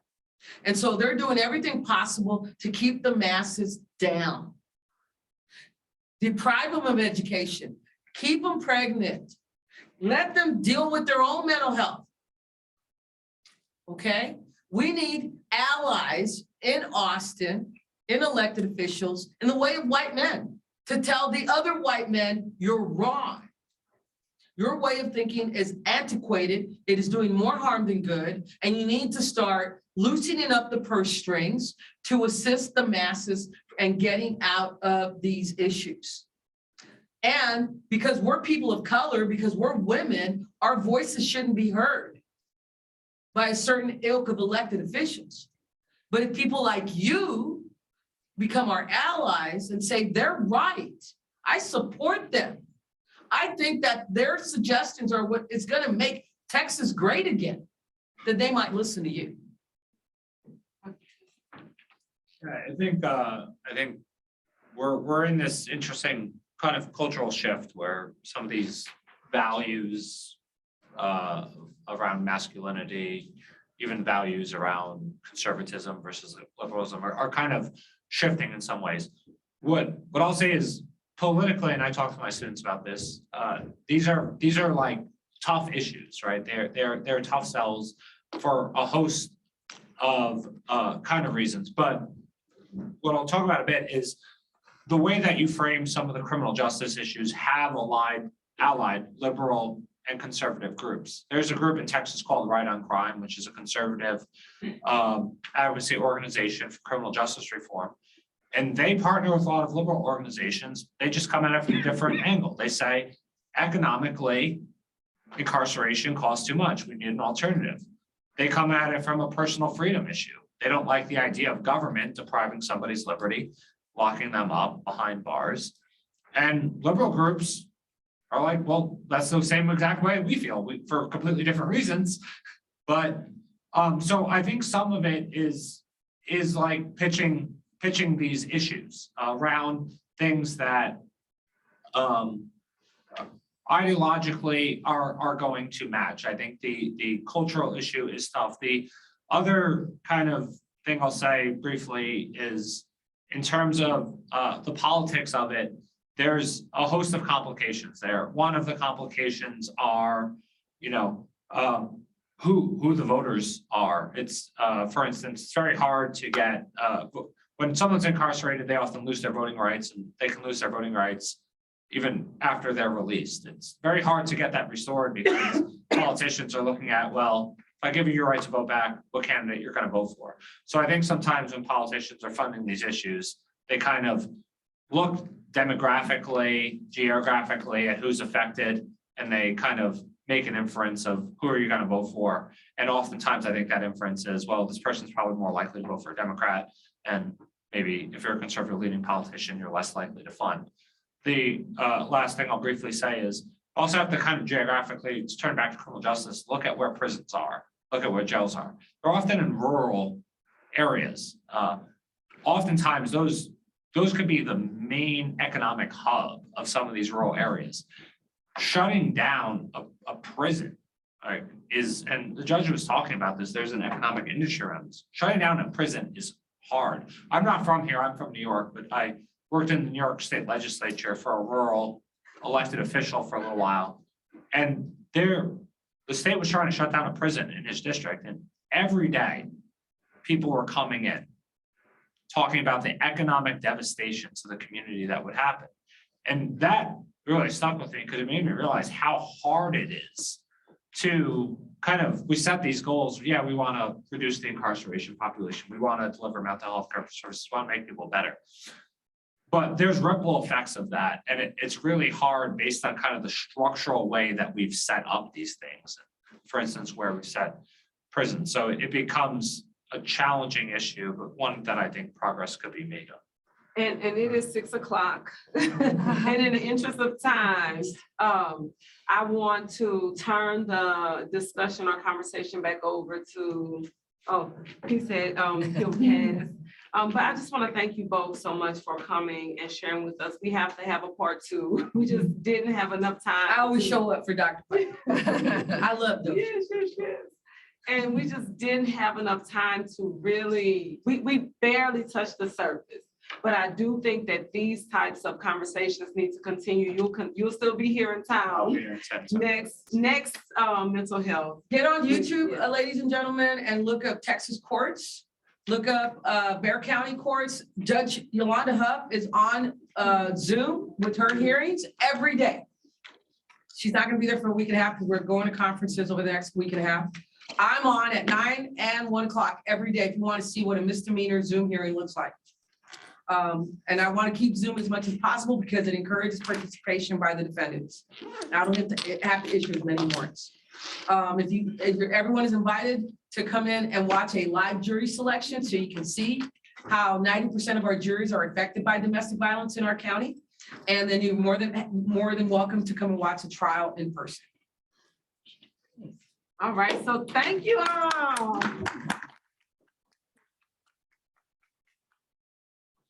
And so they're doing everything possible to keep the masses down. Deprive them of education, keep them pregnant, let them deal with their own mental health. Okay? We need allies in Austin, in elected officials, in the way of white men, to tell the other white men, you're wrong. Your way of thinking is antiquated, it is doing more harm than good, and you need to start loosening up the purse strings to assist the masses and getting out of these issues. And because we're people of color, because we're women, our voices shouldn't be heard by a certain ilk of elected officials. But if people like you become our allies and say, they're right, I support them. I think that their suggestions are what is going to make Texas great again, that they might listen to you. I think we're in this interesting kind of cultural shift where some of these values around masculinity, even values around conservatism versus liberalism are kind of shifting in some ways. What I'll say is politically, and I talk to my students about this, these are like tough issues, right? They're tough sells for a host of kind of reasons. But what I'll talk about a bit is the way that you frame some of the criminal justice issues have allied liberal and conservative groups. There's a group in Texas called Right on Crime, which is a conservative advocacy organization for criminal justice reform. And they partner with a lot of liberal organizations. They just come at it from a different angle. They say, economically, incarceration costs too much. We need an alternative. They come at it from a personal freedom issue. They don't like the idea of government depriving somebody's liberty, locking them up behind bars. And liberal groups are like, well, that's the same exact way we feel for completely different reasons. But so I think some of it is like pitching these issues around things that ideologically are going to match. I think the cultural issue is tough. The other kind of thing I'll say briefly is in terms of the politics of it, there's a host of complications there. One of the complications are, you know, who the voters are. It's, for instance, it's very hard to get, when someone's incarcerated, they often lose their voting rights, and they can lose their voting rights even after they're released. It's very hard to get that restored because politicians are looking at, well, if I give you your right to vote back, what candidate you're going to vote for. So I think sometimes when politicians are funding these issues, they kind of look demographically, geographically at who's affected, and they kind of make an inference of who are you going to vote for. And oftentimes I think that inference is, well, this person's probably more likely to vote for a Democrat. And maybe if you're a conservative leading politician, you're less likely to fund. The last thing I'll briefly say is also have to kind of geographically, to turn back to criminal justice, look at where prisons are, look at where jails are. They're often in rural areas. Oftentimes those could be the main economic hub of some of these rural areas. Shutting down a prison is, and the judge was talking about this, there's an economic industry around this. Shutting down a prison is hard. I'm not from here, I'm from New York, but I worked in the New York State Legislature for a rural elected official for a little while. And the state was trying to shut down a prison in his district, and every day people were coming in talking about the economic devastation to the community that would happen. And that really stuck with me because it made me realize how hard it is to kind of, we set these goals. Yeah, we want to reduce the incarceration population. We want to deliver mental health care services. We want to make people better. But there's ripple effects of that. And it's really hard based on kind of the structural way that we've set up these things. For instance, where we set prisons. So it becomes a challenging issue, but one that I think progress could be made on. And it is 6 o'clock. And in the interest of time, I want to turn the discussion or conversation back over to, he said, he'll pass. But I just want to thank you both so much for coming and sharing with us. We have to have a part 2. We just didn't have enough time. I always show up for Dr. Pike. I love those. Yes. And we just didn't have enough time to really, we barely touched the surface. But I do think that these types of conversations need to continue. You'll still be here in town next mental health. Get on YouTube, ladies and gentlemen, and look up Texas courts. Look up Bexar County courts. Judge Yolanda Huff is on Zoom with her hearings every day. She's not going to be there for a week and a half because we're going to conferences over the next week and a half. I'm on at 9 and 1 o'clock every day if you want to see what a misdemeanor Zoom hearing looks like. And I want to keep Zoom as much as possible because it encourages participation by the defendants. I don't have to issue as many warrants. Everyone is invited to come in and watch a live jury selection so you can see how 90% of our juries are affected by domestic violence in our county. And then you're more than welcome to come and watch a trial in person. All right, so thank you all.